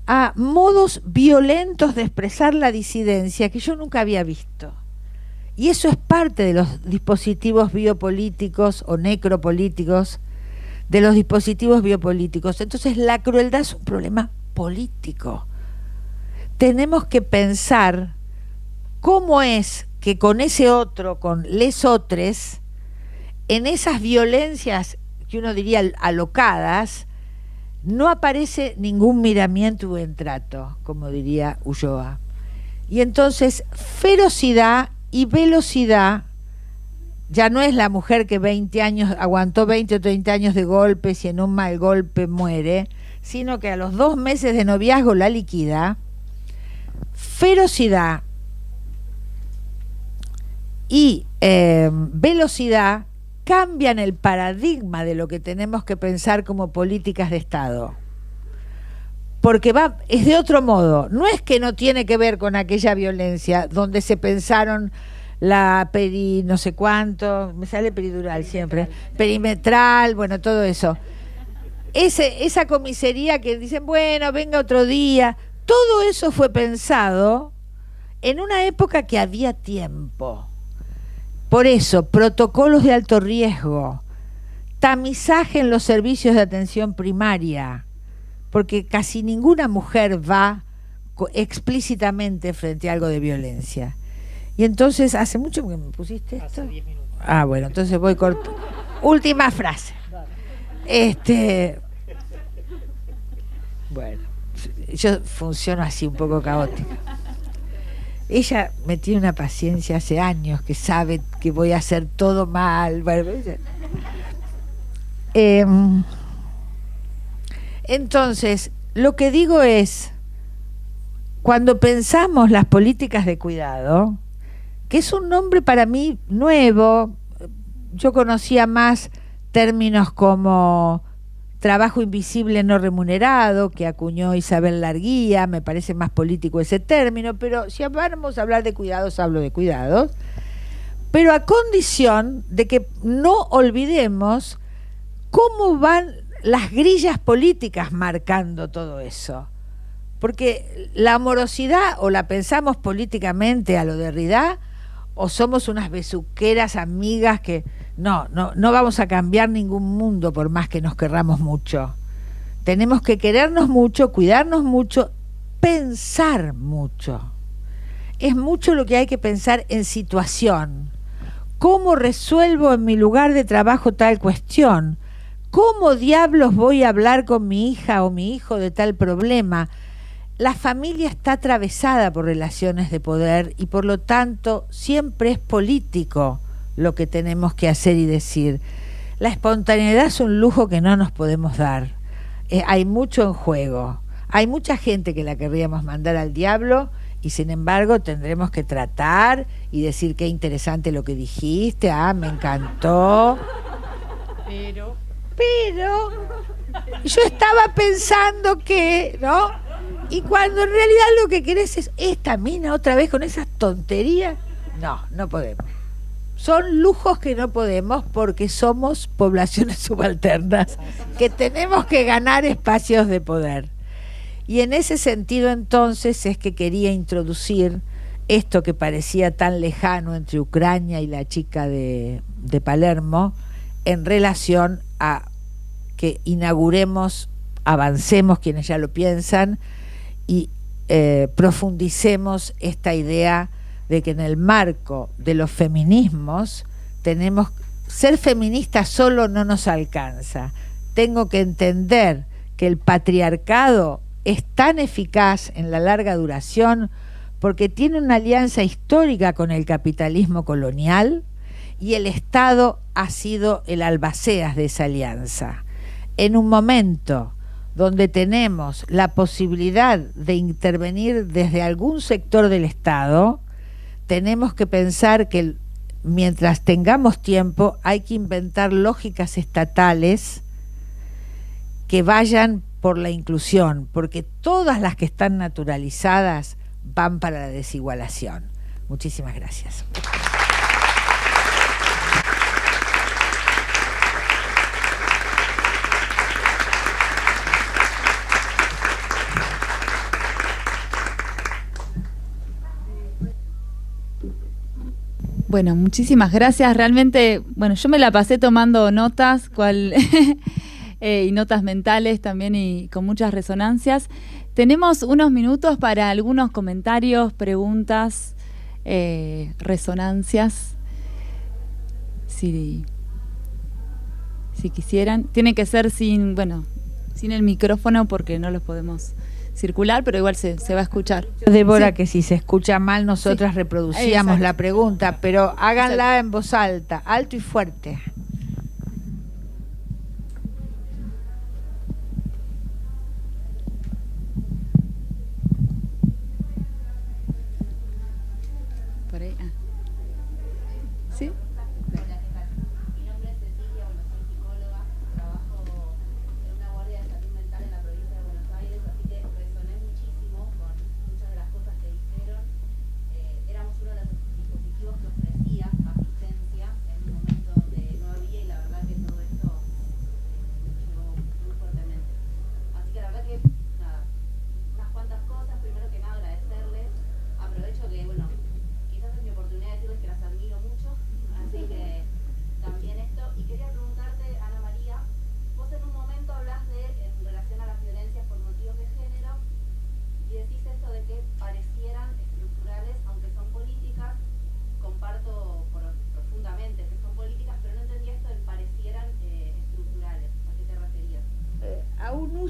a modos violentos de expresar la disidencia que yo nunca había visto. Y eso es parte de los dispositivos biopolíticos o necropolíticos, de los dispositivos biopolíticos. Entonces la crueldad es un problema político. Tenemos que pensar cómo es que con ese otro, con les otres, en esas violencias que uno diría alocadas, no aparece ningún miramiento u entrato, como diría Ulloa. Y entonces ferocidad y velocidad ya no es la mujer que 20 años aguantó 20 o 30 años de golpes y en un mal golpe muere, sino que a los 2 meses de noviazgo la liquida. Ferocidad y velocidad cambian el paradigma de lo que tenemos que pensar como políticas de Estado. Porque es de otro modo. No es que no tiene que ver con aquella violencia donde se pensaron la no sé cuánto, me sale peridural siempre, perimetral, bueno, todo eso. Esa comisaría que dicen, bueno, venga otro día, todo eso fue pensado en una época que había tiempo. Por eso, protocolos de alto riesgo, tamizaje en los servicios de atención primaria, porque casi ninguna mujer va explícitamente frente a algo de violencia. Y entonces, ¿hace mucho que me pusiste esto? Hace 10 minutos. Ah, bueno, entonces voy corto. Última frase. Bueno, yo funciono así un poco caótica. Ella me tiene una paciencia hace años, que sabe que voy a hacer todo mal. Bueno, entonces, lo que digo es, cuando pensamos las políticas de cuidado, que es un nombre para mí nuevo, yo conocía más términos como trabajo invisible no remunerado, que acuñó Isabel Larguía, me parece más político ese término, pero si vamos a hablar de cuidados, hablo de cuidados, pero a condición de que no olvidemos cómo van las grillas políticas marcando todo eso. Porque la amorosidad o la pensamos políticamente a lo Derrida, o somos unas besuqueras amigas que no vamos a cambiar ningún mundo por más que nos querramos mucho. Tenemos que querernos mucho, cuidarnos mucho, pensar mucho. Es mucho lo que hay que pensar en situación. ¿Cómo resuelvo en mi lugar de trabajo tal cuestión? ¿Cómo diablos voy a hablar con mi hija o mi hijo de tal problema? La familia está atravesada por relaciones de poder y por lo tanto siempre es político lo que tenemos que hacer y decir. La espontaneidad es un lujo que no nos podemos dar. Hay mucho en juego. Hay mucha gente que la querríamos mandar al diablo y sin embargo tendremos que tratar y decir qué interesante lo que dijiste, me encantó. Pero yo estaba pensando que, ¿no? Y cuando en realidad lo que querés es esta mina otra vez con esas tonterías, no podemos. Son lujos que no podemos porque somos poblaciones subalternas, que tenemos que ganar espacios de poder. Y en ese sentido entonces es que quería introducir esto que parecía tan lejano entre Ucrania y la chica de Palermo, en relación a que inauguremos, avancemos quienes ya lo piensan, y profundicemos esta idea de que en el marco de los feminismos ser feminista solo no nos alcanza. Tengo que entender que el patriarcado es tan eficaz en la larga duración porque tiene una alianza histórica con el capitalismo colonial y el Estado ha sido el albaceas de esa alianza. En un momento donde tenemos la posibilidad de intervenir desde algún sector del Estado, tenemos que pensar que mientras tengamos tiempo hay que inventar lógicas estatales que vayan por la inclusión, porque todas las que están naturalizadas van para la desigualación. Muchísimas gracias. Bueno, muchísimas gracias. Realmente, yo me la pasé tomando notas, y notas mentales también y con muchas resonancias. Tenemos unos minutos para algunos comentarios, preguntas, resonancias. Si quisieran. Tiene que ser sin el micrófono porque no los podemos circular, pero igual se va a escuchar. Débora, Sí. que si se escucha mal nosotras reproducíamos Exacto. la pregunta, pero háganla en voz alta, alto y fuerte. Por ahí. ¿Sí? Mi nombre es Cecilia, soy psicóloga, trabajo en una guardia de salud mental en la provincia de Buenos Aires, así que resoné muchísimo con muchas de las cosas que dijeron. Éramos uno de los dispositivos que ofrecía asistencia en un momento donde no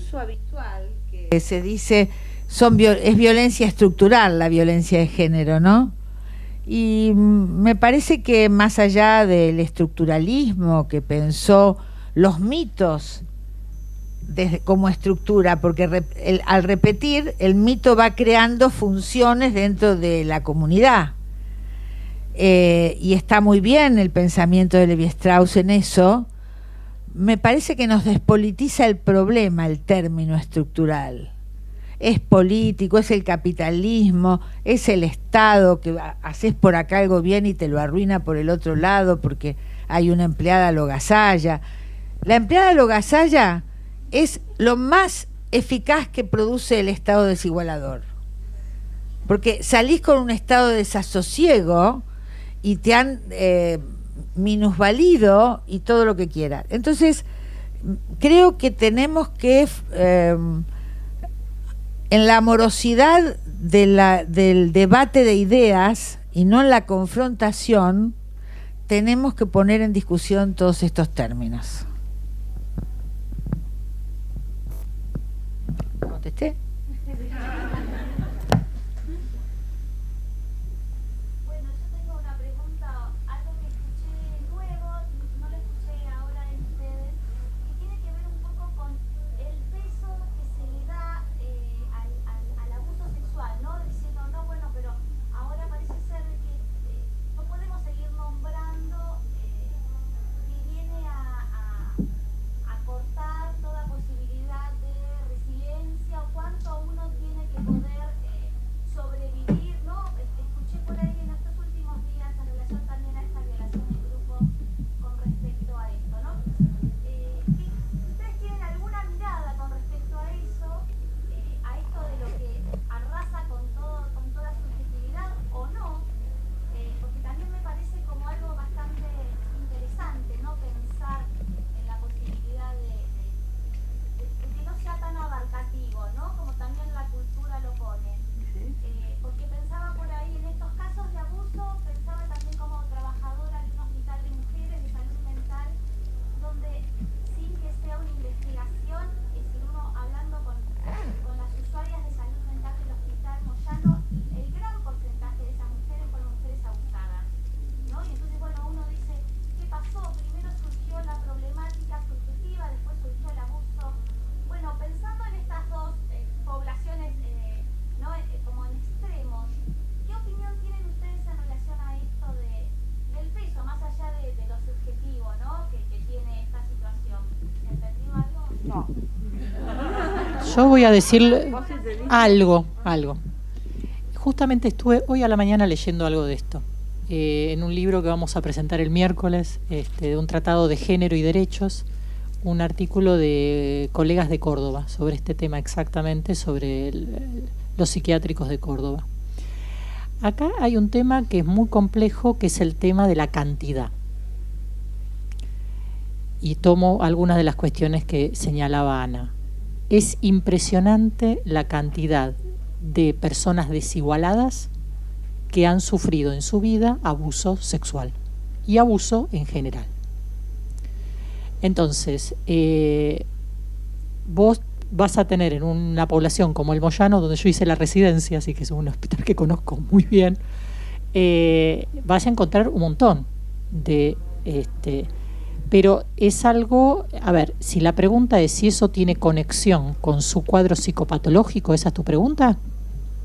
discurso habitual que se dice es violencia estructural, la violencia de género, ¿no? Y me parece que más allá del estructuralismo que pensó los mitos como estructura, porque al repetir el mito va creando funciones dentro de la comunidad, y está muy bien el pensamiento de Levi-Strauss en eso. Me parece que nos despolitiza el problema el término estructural. Es político, es el capitalismo, es el Estado, que haces por acá algo bien y te lo arruina por el otro lado porque hay una empleada logazalla. La empleada logazalla es lo más eficaz que produce el Estado desigualador, porque salís con un estado de desasosiego y te han minusvalido y todo lo que quiera. Entonces creo que tenemos que en la amorosidad del debate de ideas y no en la confrontación, tenemos que poner en discusión todos estos términos. ¿Contesté? Bueno, yo tengo una pregunta, algo que escuché nuevo, no lo escuché ahora en ustedes, que tiene que ver un poco con el peso que se le da al abuso sexual, ¿no? Diciendo, no, bueno, pero ahora parece ser que no podemos seguir nombrando, que viene a cortar toda posibilidad de resiliencia, o cuánto uno tiene que poder sobrevivir, ¿no? Escuché por ahí en estos últimos días en relación también a esta violación en grupo con respecto a esto, ¿no? ¿Ustedes tienen alguna mirada con respecto a eso, a esto de lo que arrasa con toda subjetividad o no? Porque también me parece como algo bastante interesante, ¿no? Pensar en la posibilidad de que no sea tan abarcativo, ¿no? Como también la cultura lo pone. Porque pensaba por ahí en estos casos de abuso, pensaba también como trabajadora de un hospital de mujeres de salud mental, donde sin que sea una investigación, es decir, uno hablando con las usuarias de salud mental del hospital Moyano, el gran porcentaje de esas mujeres fueron mujeres abusadas, ¿no? Y entonces, bueno, uno dice, ¿qué pasó? Primero surgió la problemática subjetiva, después surgió el abuso. Bueno, pensando en estas dos poblaciones, ¿no? Como en extremos, ¿qué opinión tienen ustedes en relación a esto del peso, más allá de lo subjetivo, ¿no? Que tiene esta situación? ¿Entendió algo? No. Yo voy a decir algo. Justamente estuve hoy a la mañana leyendo algo de esto, en un libro que vamos a presentar el miércoles, de un tratado de género y derechos, un artículo de colegas de Córdoba sobre este tema exactamente, sobre los psiquiátricos de Córdoba. Acá hay un tema que es muy complejo, que es el tema de la cantidad. Y tomo algunas de las cuestiones que señalaba Ana. Es impresionante la cantidad de personas desigualadas que han sufrido en su vida abuso sexual y abuso en general. Entonces, vos vas a tener en una población como el Moyano, donde yo hice la residencia, así que es un hospital que conozco muy bien, vas a encontrar un montón de... pero es algo, a ver, si la pregunta es si eso tiene conexión con su cuadro psicopatológico, ¿esa es tu pregunta?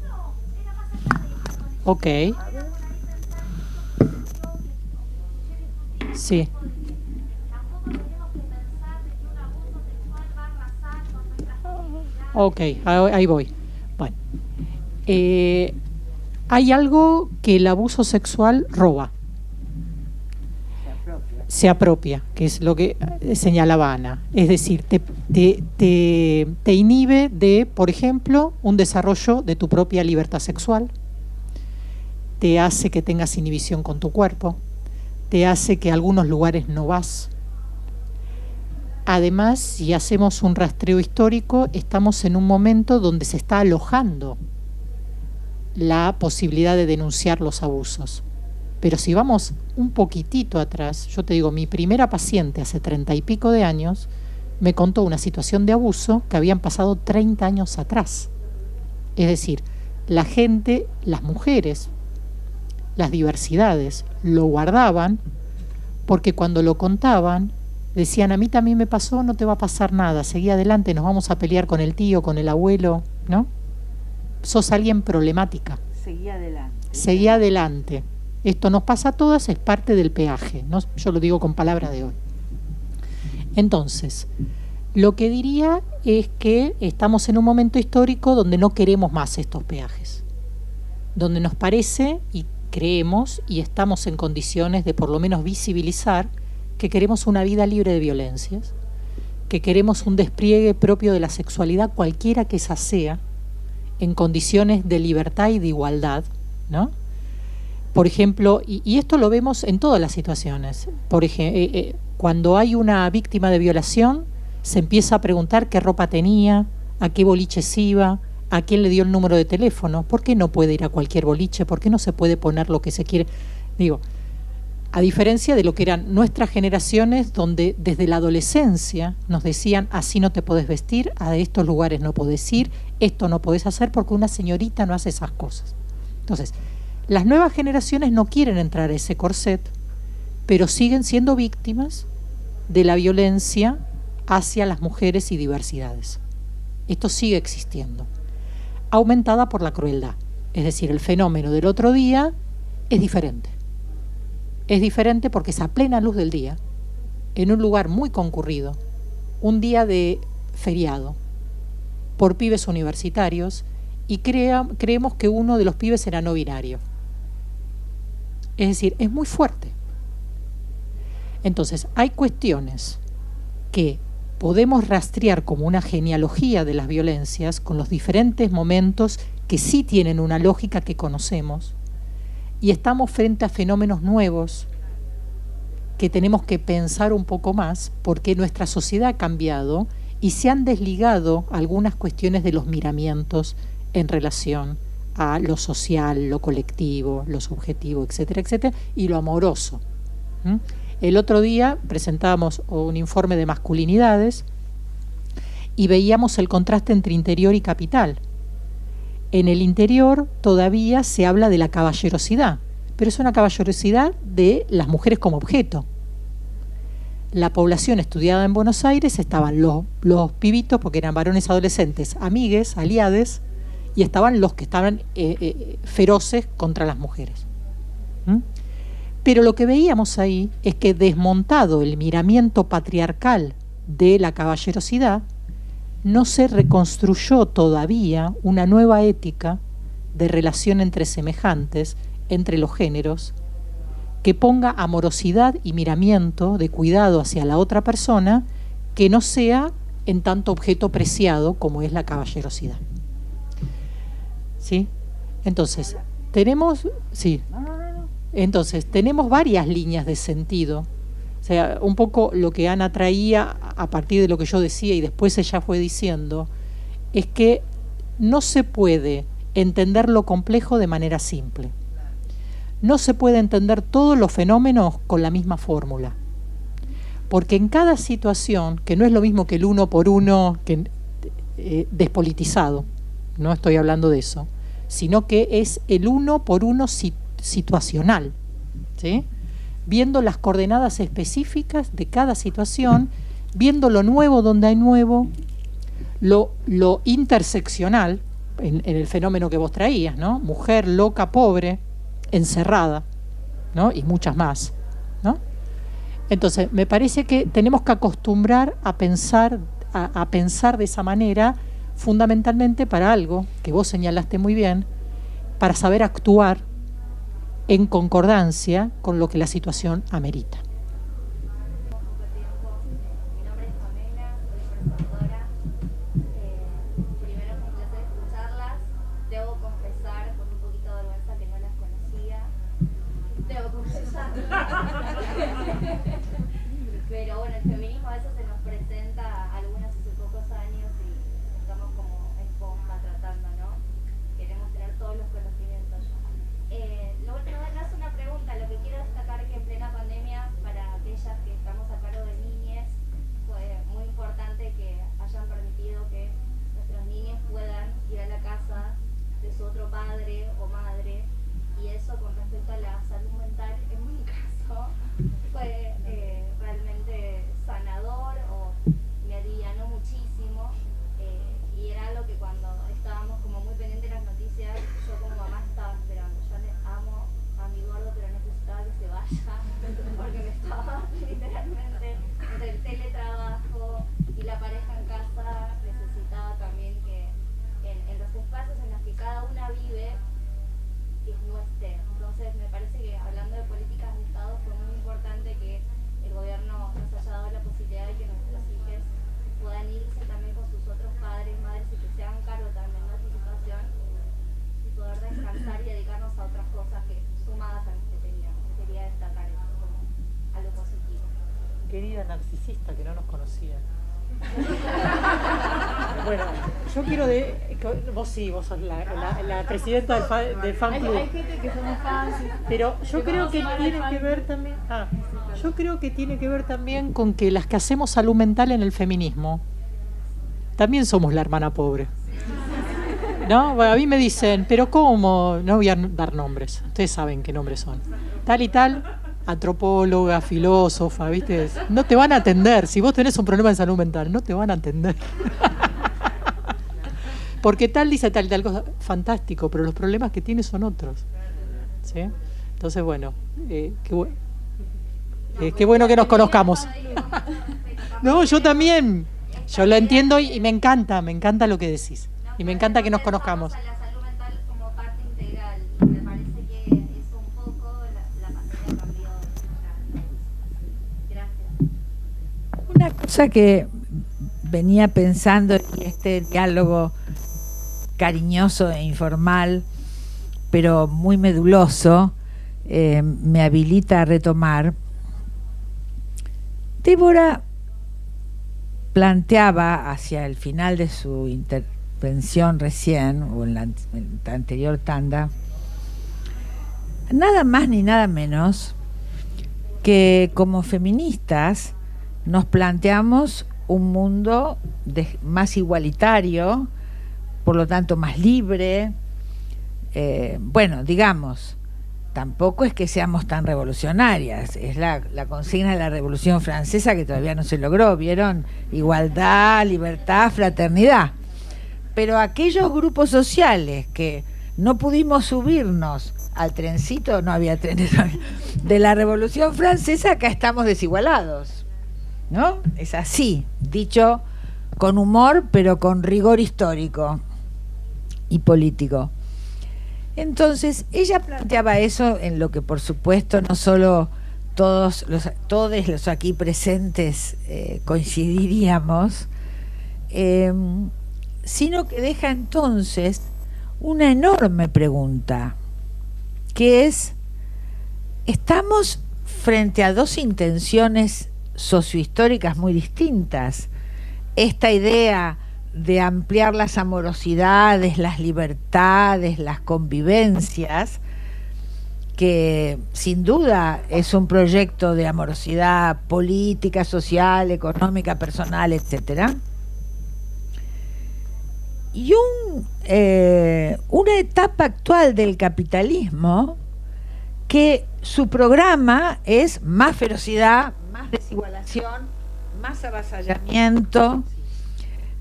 No, era más allá de eso. Ok. Sí. Tampoco tenemos que pensar de que un abuso sexual va a arrasar con nuestras posibilidades. Ok, ahí voy. Bueno, hay algo que el abuso sexual roba. Se apropia, que es lo que señalaba Ana. Es decir, te inhibe de, por ejemplo, un desarrollo de tu propia libertad sexual, te hace que tengas inhibición con tu cuerpo, te hace que a algunos lugares no vas. Además, si hacemos un rastreo histórico, estamos en un momento donde se está alojando la posibilidad de denunciar los abusos. Pero si vamos un poquitito atrás, yo te digo, mi primera paciente hace 30 y pico de años me contó una situación de abuso que habían pasado 30 años atrás. Es decir, la gente, las mujeres, las diversidades, lo guardaban porque cuando lo contaban decían, a mí también me pasó, no te va a pasar nada, seguí adelante, nos vamos a pelear con el tío, con el abuelo, ¿no? Sos alguien problemática. Seguí adelante. Seguí adelante. Esto nos pasa a todas, es parte del peaje, ¿no? Yo lo digo con palabras de hoy. Entonces, lo que diría es que estamos en un momento histórico donde no queremos más estos peajes, donde nos parece y creemos y estamos en condiciones de por lo menos visibilizar que queremos una vida libre de violencias, que queremos un despliegue propio de la sexualidad, cualquiera que esa sea, en condiciones de libertad y de igualdad, ¿no? Por ejemplo, y esto lo vemos en todas las situaciones. Por ejemplo, cuando hay una víctima de violación, se empieza a preguntar qué ropa tenía, a qué boliches iba, a quién le dio el número de teléfono, por qué no puede ir a cualquier boliche, por qué no se puede poner lo que se quiere. Digo, a diferencia de lo que eran nuestras generaciones, donde desde la adolescencia nos decían, así no te podés vestir, a estos lugares no podés ir, esto no podés hacer porque una señorita no hace esas cosas. Entonces, las nuevas generaciones no quieren entrar a ese corset, pero siguen siendo víctimas de la violencia hacia las mujeres y diversidades. Esto sigue existiendo, aumentada por la crueldad. Es decir, el fenómeno del otro día es diferente. Es diferente porque es a plena luz del día, en un lugar muy concurrido, un día de feriado, por pibes universitarios, y creemos que uno de los pibes era no binario. Es decir, es muy fuerte. Entonces, hay cuestiones que podemos rastrear como una genealogía de las violencias con los diferentes momentos que sí tienen una lógica que conocemos, y estamos frente a fenómenos nuevos que tenemos que pensar un poco más porque nuestra sociedad ha cambiado y se han desligado algunas cuestiones de los miramientos en relación a lo social, lo colectivo, lo subjetivo, etcétera, etcétera, y lo amoroso. El otro día presentábamos un informe de masculinidades y veíamos el contraste entre interior y capital. En el interior todavía se habla de la caballerosidad, pero es una caballerosidad de las mujeres como objeto. La población estudiada en Buenos Aires estaban los pibitos, porque eran varones adolescentes, amigues, aliades, y estaban los que estaban feroces contra las mujeres. Pero lo que veíamos ahí es que, desmontado el miramiento patriarcal de la caballerosidad, no se reconstruyó todavía una nueva ética de relación entre semejantes, entre los géneros, que ponga amorosidad y miramiento de cuidado hacia la otra persona, que no sea en tanto objeto preciado como es la caballerosidad. ¿Sí? Entonces, tenemos varias líneas de sentido. O sea, un poco lo que Ana traía a partir de lo que yo decía y después ella fue diciendo, es que no se puede entender lo complejo de manera simple. No se puede entender todos los fenómenos con la misma fórmula. Porque en cada situación, que no es lo mismo que el uno por uno despolitizado, no estoy hablando de eso, sino que es el uno por uno situacional, ¿sí? Viendo las coordenadas específicas de cada situación, viendo lo nuevo donde hay nuevo, lo interseccional, en el fenómeno que vos traías, ¿no? Mujer loca, pobre, encerrada, ¿no? Y muchas más, ¿no? Entonces, me parece que tenemos que acostumbrar a pensar de esa manera, fundamentalmente para algo que vos señalaste muy bien, para saber actuar en concordancia con lo que la situación amerita. Mi nombre es Pamela, soy profesora. Primero es un placer escucharlas. Debo confesar, con un poquito de vergüenza, que no las conocía. Debo confesar. Pero bueno, el feminismo a veces se nos presenta a algunas hace pocos años y estamos como esponja tratando, ¿no? Queremos tener todos los conocimientos ya. No es una pregunta, lo que quiero destacar es que en plena pandemia, para aquellas que estamos a cargo de niñez, fue muy importante querida narcisista que no nos conocía. Bueno, yo quiero vos sos la presidenta del fan club. Hay gente que somos fans. Pero yo creo que tiene que ver también. Yo creo que tiene que ver también con que las que hacemos salud mental en el feminismo también somos la hermana pobre. ¿No? Bueno, a mí me dicen, pero ¿cómo? No voy a dar nombres. Ustedes saben qué nombres son. Tal y tal, antropóloga, filósofa, ¿viste? No te van a atender. Si vos tenés un problema de salud mental, no te van a atender. Porque tal dice tal y tal cosa. Fantástico, pero los problemas que tiene son otros. ¿Sí? Entonces, bueno, qué bueno que nos conozcamos. No, yo también. Yo lo entiendo y me encanta lo que decís. Y me encanta que nos conozcamos. A la salud mental como parte integral. Me parece que es un poco la pandemia cambió. Gracias. Una cosa que venía pensando, y este diálogo cariñoso e informal, pero muy meduloso, me habilita a retomar. Débora planteaba hacia el final de su intervención recién, o en la anterior tanda, nada más ni nada menos que como feministas nos planteamos un mundo más igualitario, por lo tanto más libre. Bueno, digamos, tampoco es que seamos tan revolucionarias, es la consigna de la Revolución Francesa que todavía no se logró, ¿vieron? Igualdad, libertad, fraternidad. Pero aquellos grupos sociales que no pudimos subirnos al trencito, no había trenes, de la Revolución Francesa, acá estamos desigualados, ¿no? Es así, dicho con humor, pero con rigor histórico y político. Entonces, ella planteaba eso en lo que, por supuesto, no solo todos los aquí presentes coincidiríamos, sino que deja entonces una enorme pregunta, que es: ¿estamos frente a dos intenciones sociohistóricas muy distintas? Esta idea de ampliar las amorosidades, las libertades, las convivencias, que sin duda es un proyecto de amorosidad política, social, económica, personal, etcétera, y una etapa actual del capitalismo que su programa es más ferocidad, más desigualación, más avasallamiento.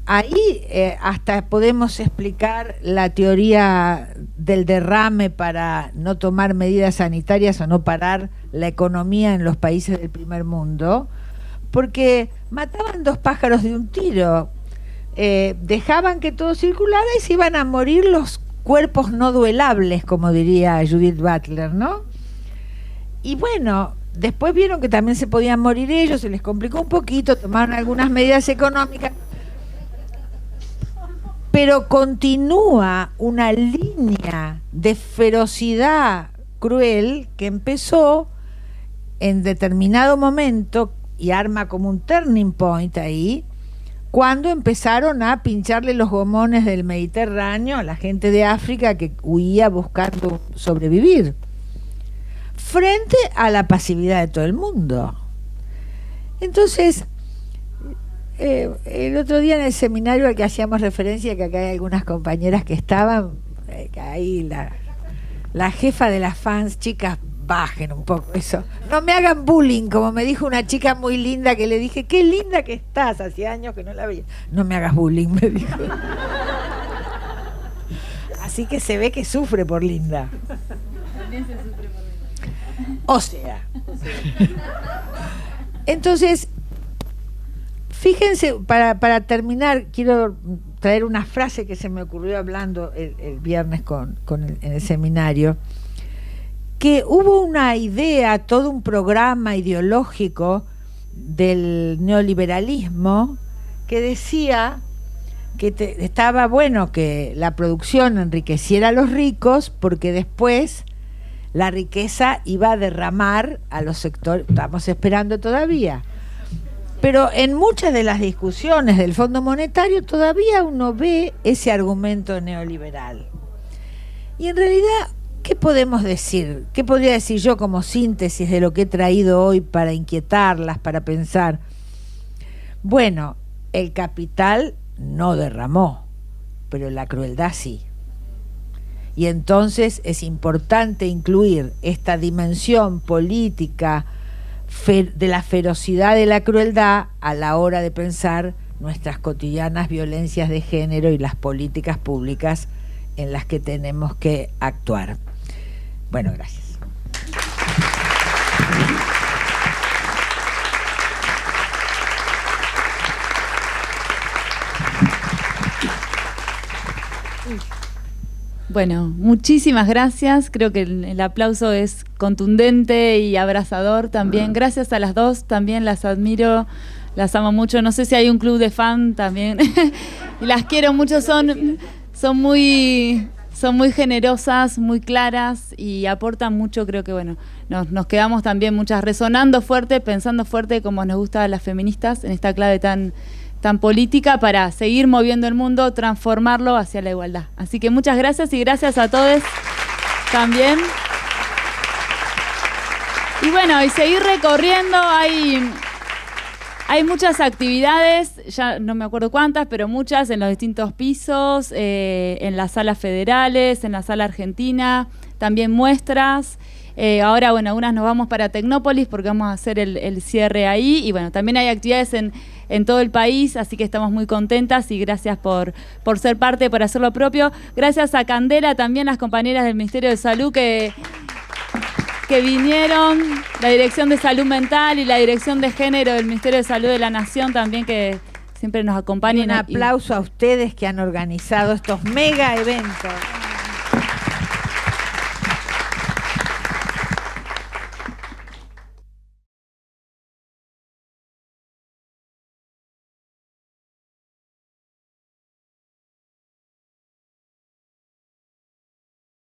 Ahí hasta podemos explicar la teoría del derrame para no tomar medidas sanitarias o no parar la economía en los países del primer mundo, porque mataban dos pájaros de un tiro. Dejaban que todo circulara y se iban a morir los cuerpos no duelables, como diría Judith Butler, ¿no? Y bueno, después vieron que también se podían morir ellos, se les complicó un poquito, tomaron algunas medidas económicas, pero continúa una línea de ferocidad cruel que empezó en determinado momento y arma como un turning point ahí, cuando empezaron a pincharle los gomones del Mediterráneo a la gente de África que huía buscando sobrevivir, frente a la pasividad de todo el mundo. Entonces, el otro día en el seminario al que hacíamos referencia, que acá hay algunas compañeras que estaban, ahí la jefa de las fans: chicas, bajen un poco eso, no me hagan bullying, como me dijo una chica muy linda que le dije: qué linda que estás, hacía años que no la veía. No me hagas bullying, me dijo. Así que se ve que sufre por linda. También se sufre por linda. O sea. Entonces, fíjense, para terminar, quiero traer una frase que se me ocurrió hablando el viernes en el seminario, que hubo una idea, todo un programa ideológico del neoliberalismo que decía que estaba bueno que la producción enriqueciera a los ricos, porque después la riqueza iba a derramar a los sectores, estamos esperando todavía, Pero en muchas de las discusiones del Fondo Monetario todavía uno ve ese argumento neoliberal. Y en realidad, ¿qué podemos decir? ¿Qué podría decir yo como síntesis de lo que he traído hoy para inquietarlas, para pensar? Bueno, el capital no derramó, pero la crueldad sí. Y entonces es importante incluir esta dimensión política de la ferocidad de la crueldad a la hora de pensar nuestras cotidianas violencias de género y las políticas públicas en las que tenemos que actuar. Bueno, gracias. Bueno, muchísimas gracias. Creo que el aplauso es contundente y abrazador también. Gracias a las dos, también las admiro, las amo mucho. No sé si hay un club de fan también. Y las quiero mucho, son muy generosas, muy claras y aportan mucho. Creo que bueno, nos quedamos también muchas resonando fuerte, pensando fuerte como nos gusta a las feministas en esta clave tan política para seguir moviendo el mundo, transformarlo hacia la igualdad. Así que muchas gracias y gracias a todos también. Y bueno, y seguir recorriendo, hay muchas actividades, ya no me acuerdo cuántas, pero muchas en los distintos pisos, en las salas federales, en la sala argentina, también muestras. Ahora, bueno, algunas nos vamos para Tecnópolis porque vamos a hacer el cierre ahí. Y bueno, también hay actividades en todo el país, así que estamos muy contentas y gracias por ser parte, por hacer lo propio. Gracias a Candela, también las compañeras del Ministerio de Salud que vinieron, la Dirección de Salud Mental y la Dirección de Género del Ministerio de Salud de la Nación también, que siempre nos acompañan. Un aplauso a ustedes que han organizado estos mega eventos.